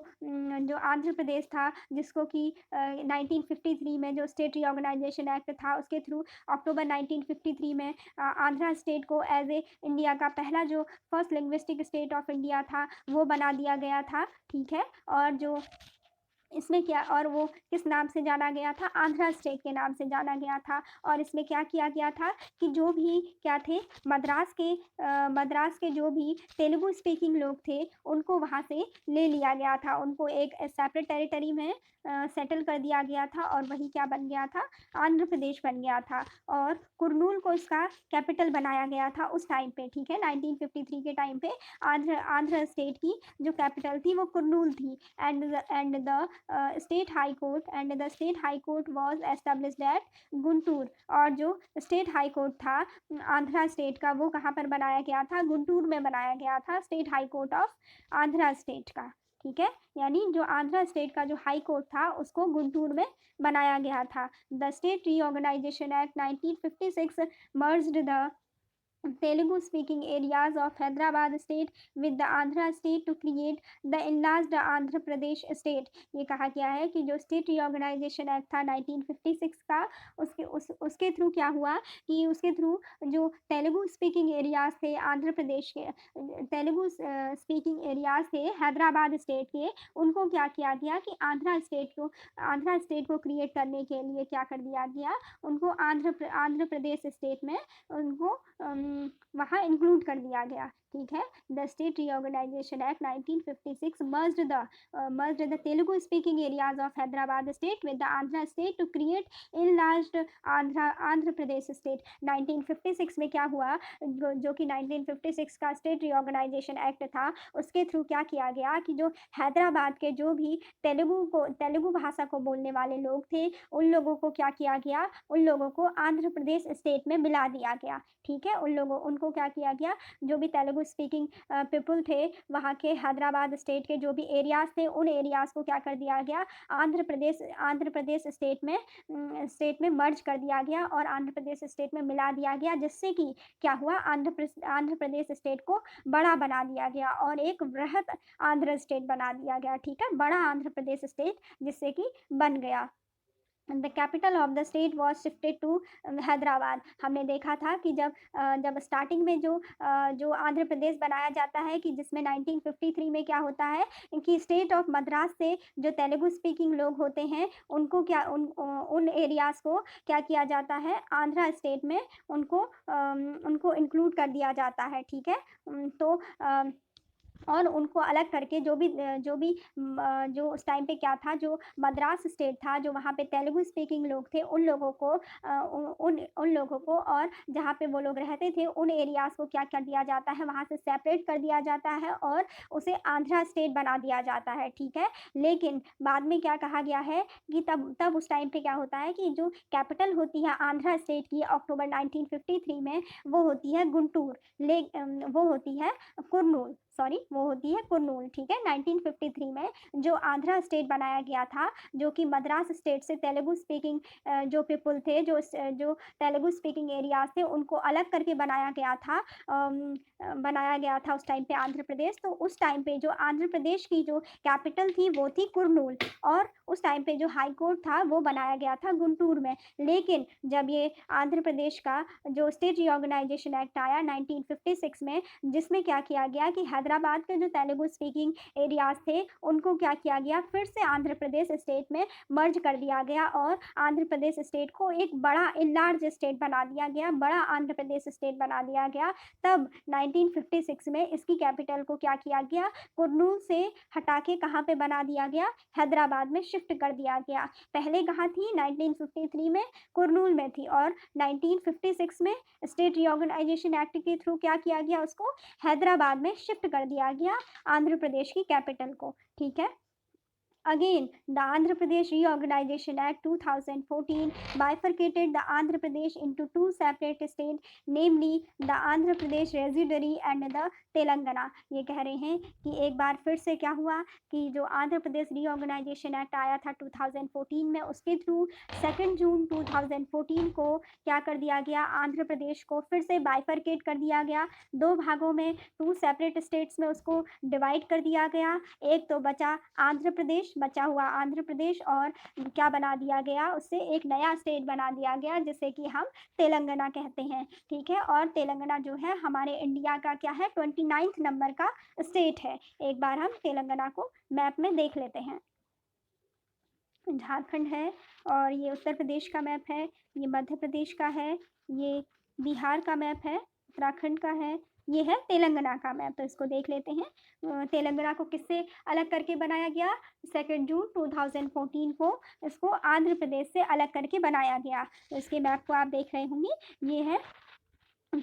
आंध्र प्रदेश था, जिसको कि 1953 में जो स्टेट रीऑर्गेनाइजेशन एक्ट था उसके थ्रू अक्टूबर 1953 में आंध्रा स्टेट को एज ए इंडिया का पहला जो first linguistic state of India था वो बना दिया गया था। ठीक है, और जो इसमें क्या, और वो किस नाम से जाना गया था, आंध्रा स्टेट के नाम से जाना गया था। और इसमें क्या किया गया था कि जो भी क्या थे, मद्रास के जो भी तेलुगु स्पीकिंग लोग थे उनको वहाँ से ले लिया गया था, उनको एक सेपरेट टेरिटरी में सेटल कर दिया गया था, और वही क्या बन गया था, आंध्र प्रदेश बन गया था। और कुरनूल को इसका कैपिटल बनाया गया था उस टाइम पे। ठीक है, 1953 के टाइम पे आंध्र स्टेट की जो कैपिटल थी वो कुरनूल थी। And the state high court was established at Guntur. और जो स्टेट हाई कोर्ट था आंध्रा स्टेट का, वो कहाँ पर बनाया गया था, गुंटूर में बनाया गया था, state high court of Andhra state का। ठीक है, यानी जो आंध्रा स्टेट का जो हाई कोर्ट था उसको गुंटूर में बनाया गया था। The state reorganisation act 1956 merged the Telugu speaking areas of Hyderabad state with the Andhra state to create the enlarged Andhra Pradesh state। ये कहा गया है कि जो स्टेट रीऑर्गेनाइजेशन एक्ट था 1956 का, उसके थ्रू क्या हुआ कि उसके थ्रू जो तेलुगु स्पीकिंग एरियाज थे आंध्र प्रदेश के, तेलुगु स्पीकिंग एरियाज थे हैदराबाद स्टेट के, उनको क्या किया गया कि आंध्रा स्टेट को क्रिएट करने के लिए क्या कर दिया गया, उनको आंध्र प्रदेश स्टेट में उनको वहाँ इंक्लूड कर दिया गया। ठीक है, the state reorganisation act 1956 merged the Telugu speaking areas of Hyderabad state with the Andhra state to create enlarged Andhra Pradesh state. 1956 में क्या हुआ, जो कि 1956 का स्टेट रीऑर्गेनाइजेशन एक्ट था, उसके थ्रू क्या किया गया कि जो हैदराबाद के जो भी तेलुगु भाषा को बोलने वाले लोग थे, उन लोगों को क्या किया गया, उन लोगों को आंध्र प्रदेश स्टेट में मिला दिया गया। ठीक है, उनको क्या किया गया, जो भी तेलुगु स्पीकिंग पीपल थे वहाँ के हैदराबाद स्टेट के जो भी एरियाज थे, उन एरियाज को क्या कर दिया गया, आंध्र प्रदेश स्टेट में मर्ज कर दिया गया और आंध्र प्रदेश स्टेट में मिला दिया गया, जिससे कि क्या हुआ, आंध्र प्रदेश स्टेट को बड़ा बना दिया गया और एक वृहद आंध्र स्टेट बना दिया गया। ठीक है, बड़ा आंध्र प्रदेश स्टेट जिससे कि बन गया। The capital of the state was shifted to Hyderabad. हमने देखा था कि जब स्टार्टिंग में जो आंध्र प्रदेश बनाया जाता है, कि जिसमें 1953 में क्या होता है कि स्टेट ऑफ मद्रास से जो तेलुगु स्पीकिंग लोग होते हैं उनको उन एरियाज़ को क्या किया जाता है, आंध्रा स्टेट में उनको इंक्लूड कर दिया जाता है। ठीक है, तो और उनको अलग करके जो उस टाइम पे क्या था, जो मद्रास स्टेट था, जो वहाँ पे तेलुगु स्पीकिंग लोग थे, उन लोगों को और जहाँ पे वो लोग रहते थे उन एरियाज़ को क्या कर दिया जाता है, वहाँ से सेपरेट कर दिया जाता है और उसे आंध्रा स्टेट बना दिया जाता है। ठीक है, लेकिन बाद में क्या कहा गया है कि तब उस टाइम पे क्या होता है कि जो कैपिटल होती है आंध्रा स्टेट की अक्टूबर 1953 में, वो होती है गुंटूर, वो होती है कुरनूल। सॉरी वो होती है कुर्नूल, ठीक है। 1953 में जो आंध्रा स्टेट बनाया गया था, जो कि मद्रास स्टेट से तेलुगु स्पीकिंग जो पीपल थे, जो तेलुगु स्पीकिंग एरियाज थे, उनको अलग करके बनाया गया था। बनाया गया था उस टाइम पे आंध्र प्रदेश। तो उस टाइम पे जो आंध्र प्रदेश की जो कैपिटल थी वो थी कुर्नूल, और उस टाइम पे जो हाई कोर्ट था वो बनाया गया था गुंटूर में। लेकिन जब ये आंध्र प्रदेश का जो स्टेट रीऑर्गेनाइजेशन एक्ट आया 1956 में, जिसमें क्या किया गया कि हैदराबाद के जो तेलुगु स्पीकिंग एरियाज थे उनको क्या किया गया, फिर से आंध्र प्रदेश स्टेट में मर्ज कर दिया गया, और आंध्र प्रदेश स्टेट को एक बड़ा इनलार्ज स्टेट बना दिया गया, बड़ा आंध्र प्रदेश स्टेट बना दिया गया। तब 1956 में इसकी कैपिटल को क्या किया गया, कुर्नूल से हटा के कहाँ पे बना दिया गया, हैदराबाद में शिफ्ट कर दिया गया। पहले कहाँ थी, 1953 में कुर्नूल में थी, और 1956 में स्टेट रीऑर्गेनाइजेशन एक्ट के थ्रू क्या किया गया, उसको हैदराबाद में शिफ्ट कर दिया गया, आंध्र प्रदेश की कैपिटल को, ठीक है। Again, the Andhra Pradesh Reorganization Act 2014 bifurcated the Andhra Pradesh into two separate states, namely the Andhra Pradesh Residuary and the Telangana. ये कह रहे हैं कि एक बार फिर से क्या हुआ कि जो आंध्र प्रदेश रीऑर्गेनाइजेशन एक्ट आया था 2014 में, उसके थ्रू 2 जून 2014 को क्या कर दिया गया, आंध्र प्रदेश को फिर से बाइफरकेट कर दिया गया, दो भागों में, 2 सेपरेट स्टेट्स में उसको डिवाइड कर दिया गया। एक तो बचा आंध्र प्रदेश, बचा हुआ आंध्र प्रदेश, और क्या बना दिया गया, उससे एक नया स्टेट बना दिया गया जिसे कि हम तेलंगाना कहते हैं, ठीक है। और तेलंगाना जो है हमारे इंडिया का क्या है, 29th नंबर का स्टेट है। एक बार हम तेलंगाना को मैप में देख लेते हैं। झारखंड है, और ये उत्तर प्रदेश का मैप है, ये मध्य प्रदेश का है, ये बिहार का मैप है, उत्तराखंड का है, ये है तेलंगाना का मैप। तो इसको देख लेते हैं। तेलंगाना को किससे अलग करके बनाया गया, 2 जून 2014 को इसको आंध्र प्रदेश से अलग करके बनाया गया। तो इसके मैप को आप देख रहे होंगे, ये है।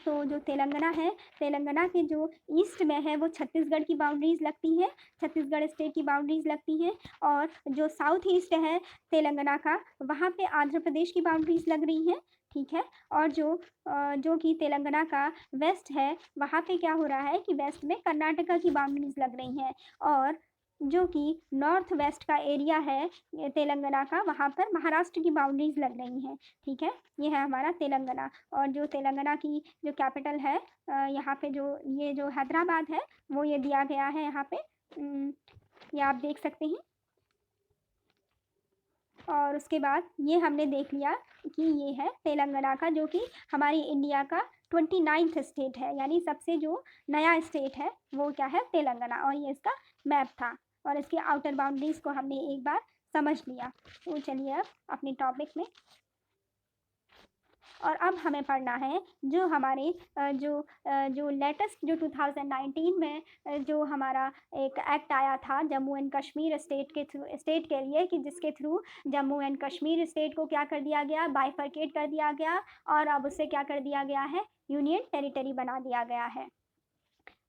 तो जो तेलंगाना है, तेलंगाना के जो ईस्ट में है वो छत्तीसगढ़ की बाउंड्रीज लगती हैं, छत्तीसगढ़ स्टेट की बाउंड्रीज लगती हैं, और जो साउथ ईस्ट है तेलंगाना का, वहाँ पे आंध्र प्रदेश की बाउंड्रीज लग रही हैं, ठीक है। और जो कि तेलंगाना का वेस्ट है, वहाँ पे क्या हो रहा है कि वेस्ट में कर्नाटका की बाउंड्रीज लग रही हैं, और जो कि नॉर्थ वेस्ट का एरिया है तेलंगाना का, वहाँ पर महाराष्ट्र की बाउंड्रीज लग रही हैं, ठीक है। ये है हमारा तेलंगाना। और जो तेलंगाना की जो कैपिटल है, यहाँ पे ये जो हैदराबाद है वो ये दिया गया है यहाँ पे, ये आप देख सकते हैं। और उसके बाद ये हमने देख लिया कि ये है तेलंगाना का, जो कि हमारी इंडिया का 29th स्टेट है, यानी सबसे जो नया स्टेट है वो क्या है, तेलंगाना। और ये इसका मैप था, और इसके आउटर बाउंड्रीज को हमने एक बार समझ लिया। तो चलिए अब अपने टॉपिक में, और अब हमें पढ़ना है जो हमारे जो लेटेस्ट जो 2019 में जो हमारा एक एक्ट आया था जम्मू एंड कश्मीर स्टेट के लिए, कि जिसके through Jammu and Kashmir state को क्या कर दिया गया, बाइफरकेट कर दिया गया, और अब उसे क्या कर दिया गया है, यूनियन टेरिटरी बना दिया गया है।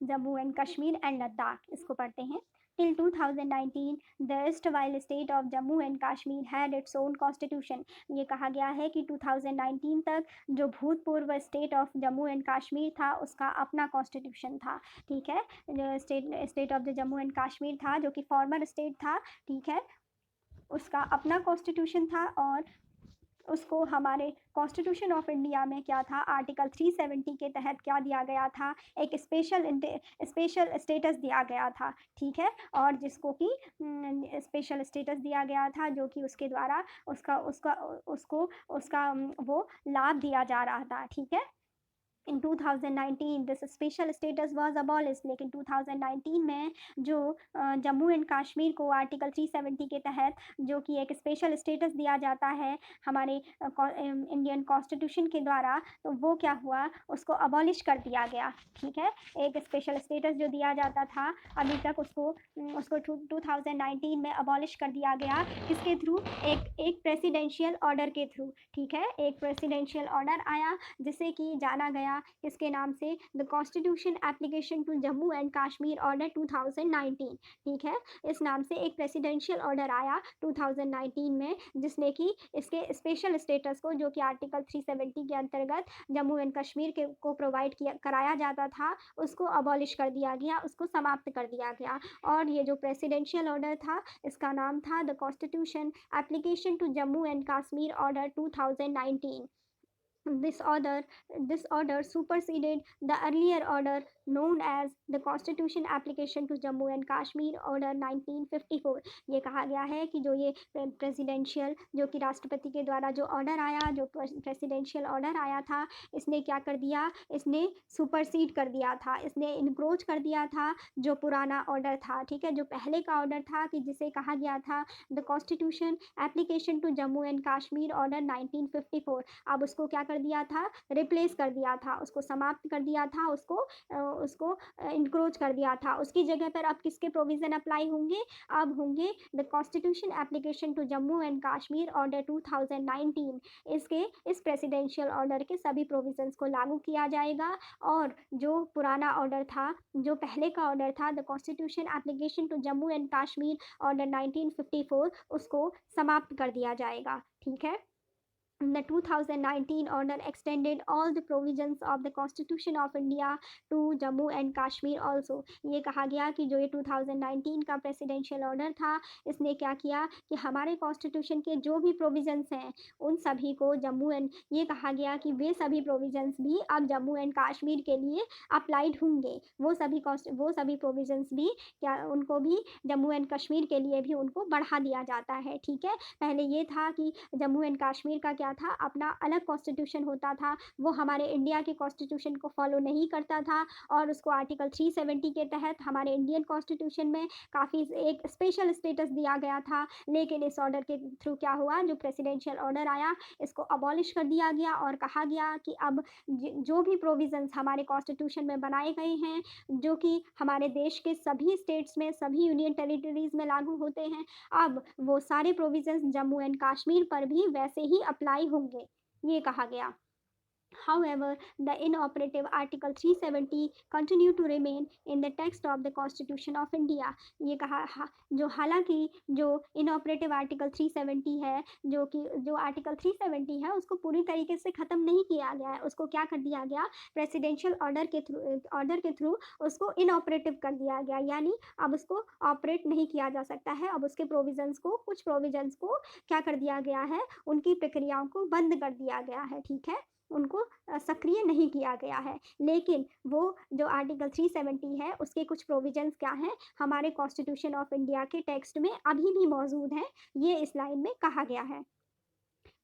जम्मू एंड कश्मीर एंड लद्दाख, इसको पढ़ते हैं। Till 2019, the erstwhile state of Jammu and Kashmir had its own constitution। ये कहा गया है कि 2019 तक जो भूतपूर्व state of Jammu and Kashmir था उसका अपना कॉन्स्टिट्यूशन था, ठीक है। जो state of the Jammu and Kashmir था, जो कि फॉर्मर स्टेट था, ठीक है, उसका अपना कॉन्स्टिट्यूशन था, और उसको हमारे कॉन्स्टिट्यूशन ऑफ इंडिया में क्या था, आर्टिकल 370 के तहत क्या दिया गया था, एक स्पेशल स्टेटस दिया गया था, ठीक है। और जिसको कि स्पेशल स्टेटस दिया गया था, जो कि उसके द्वारा उसका वो लाभ दिया जा रहा था, ठीक है। इन 2019 this special status was abolished, लेकिन 2019 में जो जम्मू एंड कश्मीर को आर्टिकल 370 के तहत जो कि एक स्पेशल स्टेटस दिया जाता है हमारे इंडियन कॉन्स्टिट्यूशन के द्वारा, तो वो क्या हुआ, उसको अबॉलिश कर दिया गया, ठीक है। एक स्पेशल स्टेटस जो दिया जाता था अभी तक, उसको 2019 में अबॉलिश कर दिया गया। किसके थ्रू, एक प्रेसिडेंशियल ऑर्डर के थ्रू, ठीक है। एक प्रेसिडेंशियल ऑर्डर आया जिसे कि जाना गया गया किसके नाम से, the constitution application to Jammu and Kashmir order 2019, ठीक है। इस नाम से एक प्रेसिडेंशियल ऑर्डर आया 2019 में, जिसने कि इसके स्पेशल स्टेटस को, जो कि आर्टिकल 370 के अंतर्गत जम्मू एंड कश्मीर के को प्रोवाइड किया कराया जाता था, उसको अबॉलिश कर दिया गया, उसको समाप्त कर दिया गया। और ये जो प्रेसिडेंशियल ऑर्डर था, इसका नाम था the constitution application to Jammu and Kashmir order 2019। This order, this order superseded the earlier order known as the Constitution Application to Jammu and Kashmir Order 1954। ये कहा गया है कि जो ये प्रेसिडेंशियल, जो कि राष्ट्रपति के द्वारा जो ऑर्डर आया, जो प्रेसिडेंशियल ऑर्डर आया था, इसने क्या कर दिया, इसने सुपरसीड कर दिया था, इसने इनक्रोच कर दिया था जो पुराना ऑर्डर था, ठीक है। जो पहले का ऑर्डर था कि जिसे कहा गया था the constitution application to Jammu and Kashmir order 1954, अब उसको क्या कर दिया था, रिप्लेस कर दिया था, उसको समाप्त कर दिया था, उसको इंक्रोच कर दिया था। उसकी जगह पर अब किसके प्रोविज़न अप्लाई होंगे, अब होंगे the constitution application to Jammu and Kashmir order 2019। इसके इस प्रेसिडेंशियल ऑर्डर के सभी प्रोविजंस को लागू किया जाएगा, और जो पुराना ऑर्डर था, जो पहले का ऑर्डर था the constitution application to Jammu and Kashmir order 1954, उसको समाप्त कर दिया जाएगा, ठीक है। The 2019 order extended all the provisions of the Constitution of India to Jammu and Kashmir also। ये कहा गया कि जो ये 2019 का प्रेसिडेंशियल ऑर्डर था, इसने क्या किया कि हमारे कॉन्स्टिट्यूशन के जो भी प्रोविजंस हैं, उन सभी को जम्मू एंड, ये कहा गया कि वे सभी प्रोविजंस भी अब जम्मू एंड कश्मीर के लिए अप्लाइड होंगे। वो सभी प्रोविजंस भी क्या, उनको भी जम्मू एंड कश्मीर के लिए भी उनको बढ़ा दिया जाता है, ठीक है। पहले ये था कि जम्मू एंड कश्मीर का क्या था, अपना अलग कॉन्स्टिट्यूशन होता था, वो हमारे इंडिया के कॉन्स्टिट्यूशन को फॉलो नहीं करता था, और उसको आर्टिकल 370 के तहत हमारे इंडियन कॉन्स्टिट्यूशन में काफ़ी एक स्पेशल स्टेटस दिया गया था। लेकिन इस ऑर्डर के थ्रू क्या हुआ, जो प्रेसिडेंशियल ऑर्डर आया, इसको अबॉलिश कर दिया गया और कहा गया कि अब जो भी प्रोविजंस हमारे कॉन्स्टिट्यूशन में बनाए गए हैं, जो कि हमारे देश के सभी स्टेट्स में, सभी यूनियन टेरिटरीज में लागू होते हैं, अब वो सारे प्रोविजंस जम्मू एंड कश्मीर पर भी वैसे ही अप्लाई होंगे, ये कहा गया। However, the inoperative Article 370 continue to remain in the text of the Constitution of India। ये कहा जो हालांकि जो इनऑपरेटिव आर्टिकल 370 है, जो कि जो आर्टिकल 370 है, उसको पूरी तरीके से ख़त्म नहीं किया गया है, उसको क्या कर दिया गया, प्रेसिडेंशियल ऑर्डर के थ्रू उसको इनऑपरेटिव कर दिया गया, यानी अब उसको ऑपरेट नहीं किया जा सकता है। अब उसके कुछ प्रोविजंस को क्या कर दिया गया है, उनकी प्रक्रियाओं को बंद कर दिया गया है, ठीक है, उनको सक्रिय नहीं किया गया है। लेकिन वो जो आर्टिकल 370 है, उसके कुछ प्रोविजंस क्या हैं, हमारे कॉन्स्टिट्यूशन ऑफ इंडिया के टेक्स्ट में अभी भी मौजूद हैं, ये इस लाइन में कहा गया है।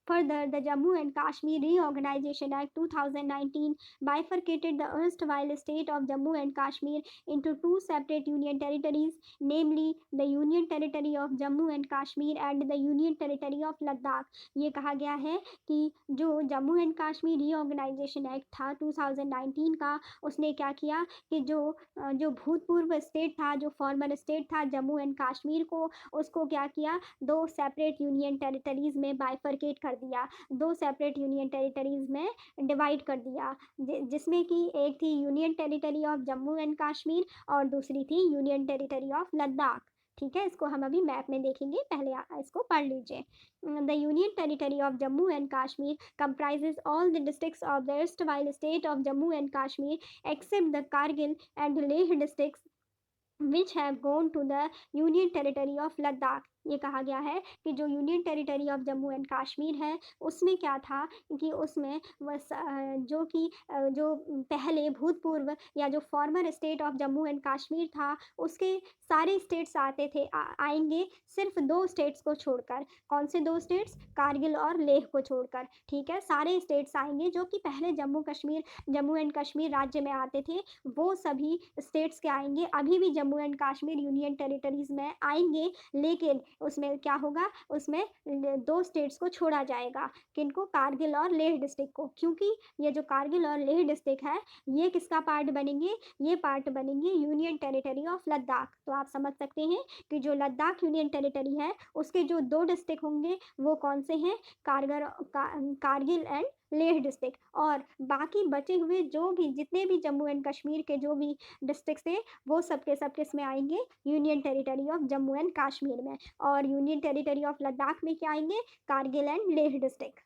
Further, the Jammu and Kashmir Reorganization Act 2019 bifurcated the erstwhile state of Jammu and Kashmir into two separate union territories, namely the Union Territory of Jammu and Kashmir and the Union Territory of Ladakh। ये कहा गया है कि जो Jammu and Kashmir reorganisation act था 2019 का, उसने क्या किया कि जो भूतपूर्व स्टेट था, जो फॉर्मर स्टेट था जम्मू एंड कश्मीर को, उसको क्या किया, दो सेपरेट यूनियन टेरिटरीज में बाइफरकेट कर दिया, दो सेपरेट यूनियन टेरिटरीज में डिवाइड कर दिया, जिसमें कि एक थी union territory of Jammu and Kashmir और दूसरी थी यूनियन टेरिटरी ऑफ लद्दाख, ठीक है। इसको हम अभी मैप में देखेंगे, पहले इसको पढ़ लीजिए। The union territory of Jammu and Kashmir comprises all the districts of the erstwhile state of Jammu and Kashmir except the Kargil and Leh districts which have gone to the Union Territory of Ladakh। ये कहा गया है कि जो union territory of Jammu and Kashmir है, उसमें क्या था कि उसमें जो पहले भूतपूर्व या जो farmer state of Jammu and Kashmir था, उसके सारे स्टेट्स आते थे, आएंगे सिर्फ दो स्टेट्स को छोड़कर। कौन से दो स्टेट्स, कारगिल और लेह को छोड़कर, ठीक है। सारे स्टेट्स आएंगे जो कि पहले जम्मू एंड कश्मीर राज्य में आते थे, वो सभी स्टेट्स के आएंगे, अभी भी Jammu and Kashmir union territories में आएंगे, लेकिन उसमें क्या होगा, उसमें दो स्टेट्स को छोड़ा जाएगा, किनको, कारगिल और लेह डिस्ट्रिक्ट को, क्योंकि ये जो कारगिल और लेह डिस्ट्रिक्ट है, ये किसका पार्ट बनेंगे, ये पार्ट बनेंगे यूनियन टेरिटरी ऑफ लद्दाख। तो आप समझ सकते हैं कि जो लद्दाख यूनियन टेरिटरी है, उसके जो दो डिस्ट्रिक्ट होंगे वो कौन से हैं, कारगिल एंड लेह डिस्ट्रिक्ट, और बाकी बचे हुए जो भी जितने भी जम्मू एंड कश्मीर के जो भी डिस्ट्रिक्ट्स थे वो सब के सब किस में आएंगे, union territory of Jammu and Kashmir में। और यूनियन टेरिटरी ऑफ लद्दाख में क्या आएंगे, Kargil and Leh district.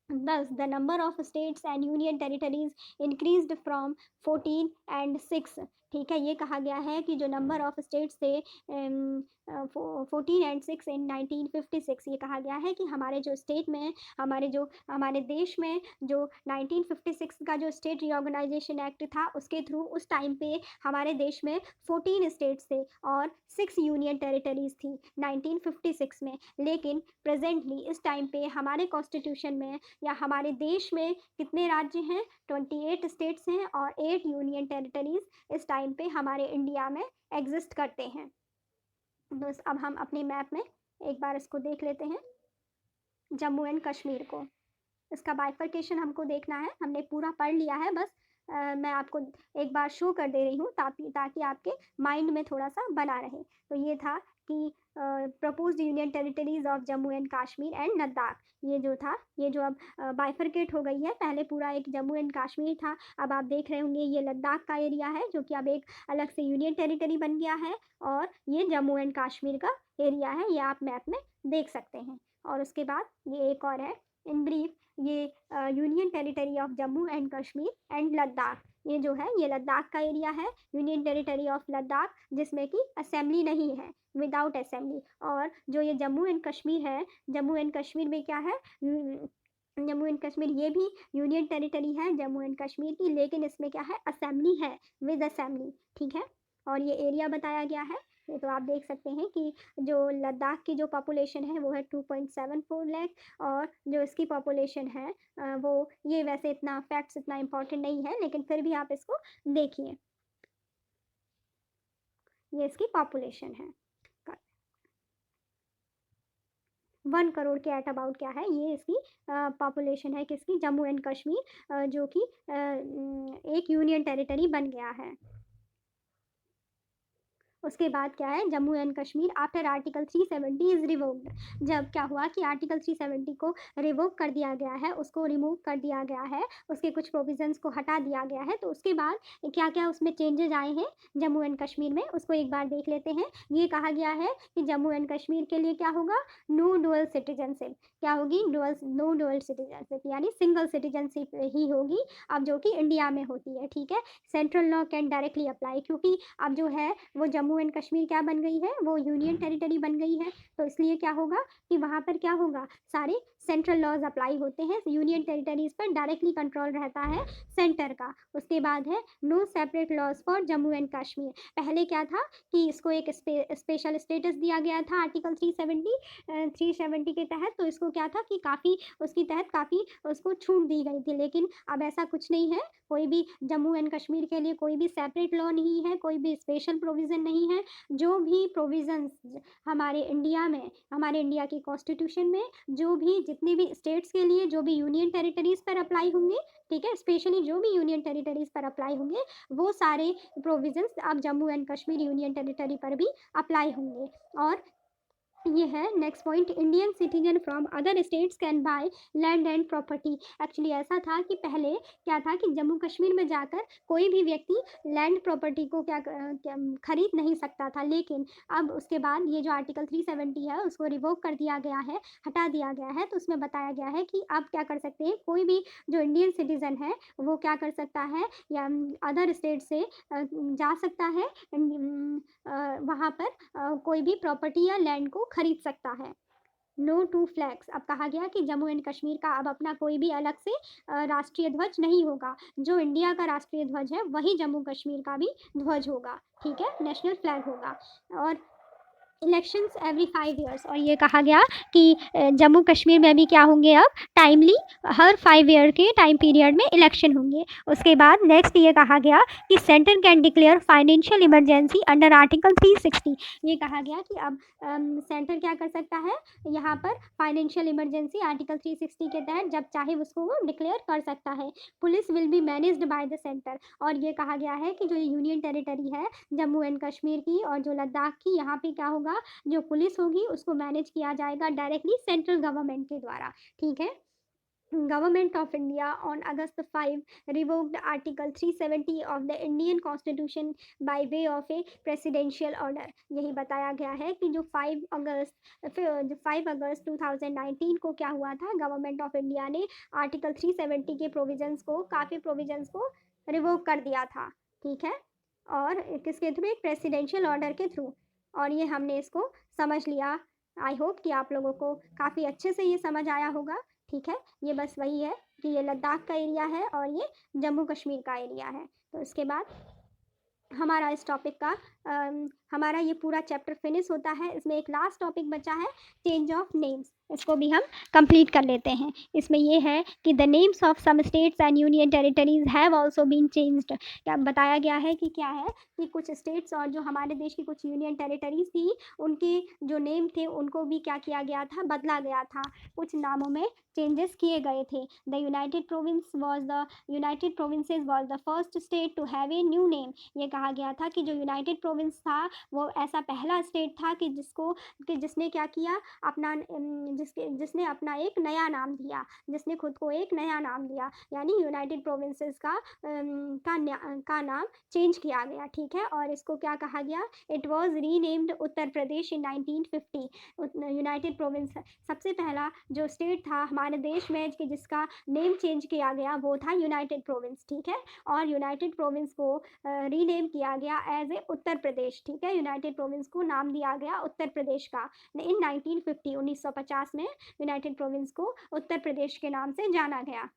Thus, the number of states and union territories increased from 14 and 6। ठीक है, ये कहा गया है कि जो नंबर ऑफ स्टेट्स थे 14 एंड 6 इन 1956, ये कहा गया है कि हमारे जो स्टेट में, हमारे देश में जो 1956 का जो स्टेट रीऑर्गेनाइजेशन एक्ट था उसके थ्रू उस टाइम पे हमारे देश में 14 स्टेट्स थे और 6 यूनियन टेरिटरीज थी 1956 में। लेकिन प्रेजेंटली इस टाइम पे हमारे कॉन्स्टिट्यूशन में या हमारे देश में कितने राज्य हैं, 28 स्टेट्स हैं और 8 यूनियन टेरिटरीज इस टाइम पे हमारे इंडिया में एग्जिस्ट करते हैं। तो अब हम अपनी मैप में एक बार इसको देख लेते हैं, जम्मू एंड कश्मीर को। इसका बाइफर्केशन हमको देखना है, हमने पूरा पढ़ लिया है, बस मैं आपको एक बार शो कर दे रही हूँ ताकि आपके माइंड में थोड़ा सा बना रहे। तो ये था कि proposed union territories of Jammu and Kashmir and Ladakh, ये जो था, ये जो अब बाइफर्केट हो गई है, पहले पूरा एक जम्मू एंड कश्मीर था, अब आप देख रहे होंगे ये लद्दाख का एरिया है जो कि अब एक अलग से यूनियन टेरिटरी बन गया है, और ये जम्मू एंड कश्मीर का एरिया है, ये आप मैप में देख सकते हैं। और उसके बाद ये एक और है, इन ब्रीफ ये union territory of Jammu and Kashmir and Ladakh, ये जो है ये लद्दाख का एरिया है, यूनियन टेरिटरी ऑफ लद्दाख, जिसमें कि असेंबली नहीं है, विदाउट असेंबली। और जो ये जम्मू एंड कश्मीर है, जम्मू एंड कश्मीर में क्या है, जम्मू एंड कश्मीर ये भी यूनियन टेरिटरी है जम्मू एंड कश्मीर की, लेकिन इसमें क्या है, असेंबली है, विद असेंबली। ठीक है, और ये एरिया बताया गया है, ये तो आप देख सकते हैं कि जो लद्दाख की जो पॉपुलेशन है वो है 2.74 लाख, और जो इसकी पॉपुलेशन है वो, ये वैसे इतना फैक्ट्स इतना इम्पोर्टेंट नहीं है, लेकिन फिर भी आप इसको देखिए, ये इसकी पॉपुलेशन है 1 करोड़ के एट अबाउट क्या है, ये इसकी पॉपुलेशन है किसकी, जम्मू एंड कश्मीर, जो कि एक यूनियन टेरिटरी बन गया है। उसके बाद क्या है, Jammu and Kashmir after article 370 is revoked, जब क्या हुआ कि आर्टिकल 370 को रिवोक कर दिया गया है, उसको रिमूव कर दिया गया है, उसके कुछ प्रोविजंस को हटा दिया गया है, तो उसके बाद क्या क्या उसमें चेंजेज आए हैं जम्मू एंड कश्मीर में, उसको एक बार देख लेते हैं। ये कहा गया है कि जम्मू एंड कश्मीर के लिए क्या होगा, नो डुअल सिटीजनशिप, क्या होगी, नो डुअल सिटीजनशिप, यानी सिंगल सिटीजनशिप ही होगी, अब जो कि इंडिया में होती है। ठीक है, central law can directly apply, क्योंकि अब जो है वो जम्मू एंड कश्मीर क्या बन गई है, वो यूनियन टेरिटरी बन गई है, तो इसलिए क्या होगा कि वहाँ पर क्या होगा, सारे सेंट्रल लॉज अप्लाई होते हैं, यूनियन टेरिटरीज पर डायरेक्टली कंट्रोल रहता है सेंटर का। उसके बाद है no separate laws for Jammu and Kashmir, पहले क्या था कि इसको एक स्पेशल स्टेटस दिया गया था आर्टिकल 370 के तहत, तो इसको क्या था कि काफ़ी उसके तहत काफ़ी उसको छूट दी गई थी, लेकिन अब ऐसा कुछ नहीं है, कोई भी जम्मू एंड कश्मीर के लिए कोई भी सेपरेट लॉ नहीं है, कोई भी स्पेशल प्रोविज़न नहीं है, जो भी प्रोविज़न्स हमारे इंडिया में, हमारे इंडिया की कॉन्स्टिट्यूशन में जो भी जितने भी स्टेट्स के लिए जो भी यूनियन टेरिटरीज पर अप्लाई होंगे, ठीक है, स्पेशली जो भी यूनियन टेरिटरीज पर अप्लाई होंगे, वो सारे प्रोविज़न्स अब Jammu and Kashmir union territory पर भी अप्लाई होंगे। और ये है next point, Indian citizen from other states can by land and property. Actually ऐसा था कि पहले क्या था कि जम्मू कश्मीर में जाकर कोई भी व्यक्ति लैंड प्रॉपर्टी को क्या खरीद नहीं सकता था, लेकिन अब उसके बाद ये जो आर्टिकल 370 है उसको रिवोक कर दिया गया है, हटा दिया गया है, तो उसमें बताया गया है कि अब क्या कर सकते हैं, कोई भी जो इंडियन सिटीजन है वो क्या कर सकता है, या अदर स्टेट से जा सकता है, वहाँ पर कोई भी प्रॉपर्टी या लैंड को खरीद सकता है। नो टू फ्लैग्स, अब कहा गया कि जम्मू एंड कश्मीर का अब अपना कोई भी अलग से राष्ट्रीय ध्वज नहीं होगा, जो इंडिया का राष्ट्रीय ध्वज है वही जम्मू कश्मीर का भी ध्वज होगा। ठीक है, नेशनल फ्लैग होगा। और इलेक्शंस एवरी 5 ईयर्स, और ये कहा गया कि जम्मू कश्मीर में भी क्या होंगे, अब टाइमली हर 5 ईयर के टाइम पीरियड में इलेक्शन होंगे। उसके बाद नेक्स्ट ये कहा गया कि centre can declare financial emergency under article 360, ये कहा गया कि अब सेंटर क्या कर सकता है, यहाँ पर फाइनेंशियल इमरजेंसी आर्टिकल 360 के तहत जब चाहे उसको वो डिक्लेयर कर सकता है। Police will be managed by the centre, और ये कहा गया है कि जो यूनियन टेरिटरी है जम्मू एंड कश्मीर की और जो लद्दाख की, यहाँ पे क्या होगा, जो पुलिस होगी उसको मैनेज किया जाएगा डायरेक्टली सेंट्रल गवर्नमेंट के द्वारा। ठीक है, Government of India on August 5 revoked Article 370 of the Indian Constitution by way of a presidential order. यही बताया गया है कि जो 5 अगस्त 2019 को क्या हुआ था, गवर्नमेंट ऑफ इंडिया ने आर्टिकल 370 के काफ़ी प्रोविजंस को रिवोक कर दिया था, ठीक है, और किसके थ्रू, एक प्रेसिडेंशियल ऑर्डर के थ्रू। और ये हमने इसको समझ लिया। आई होप कि आप लोगों को काफ़ी अच्छे से ये समझ आया होगा, ठीक है। ये बस वही है कि ये लद्दाख का एरिया है और ये जम्मू कश्मीर का एरिया है। तो इसके बाद हमारा इस टॉपिक का हमारा ये पूरा चैप्टर फिनिश होता है। इसमें एक लास्ट टॉपिक बचा है, चेंज ऑफ नेम्स। इसको भी हम कंप्लीट कर लेते हैं। इसमें ये है कि the names of some states and union territories have also been changed. क्या बताया गया है कि क्या है कि कुछ स्टेट्स और जो हमारे देश की कुछ यूनियन टेरिटरीज थी, उनके जो नेम थे उनको भी क्या किया गया था, बदला गया था, कुछ नामों में चेंजेस किए गए थे। The United Provinces was the first state to have a new name. ये कहा गया था कि जो यूनाइटेड प्रोविंस था वो ऐसा पहला स्टेट था कि जिसने क्या किया, जिसने अपना एक नया नाम दिया, जिसने खुद को एक नया नाम दिया, यानी यूनाइटेड प्रोविंसेस का नाम चेंज किया गया, ठीक है। और इसको क्या कहा गया, it was renamed Uttar Pradesh in 1950। United province सबसे पहला जो स्टेट था हमारे देश में कि जिसका नेम चेंज किया गया वो था यूनाइटेड प्रोविंस, ठीक है। और यूनाइटेड प्रोविंस को रीनेम किया गया एज ए उत्तर प्रदेश, ठीक है। यूनाइटेड प्रोविंस को नाम दिया गया उत्तर प्रदेश का इन 1950 में यूनाइटेड प्रोविंस को उत्तर प्रदेश के नाम से जाना गया।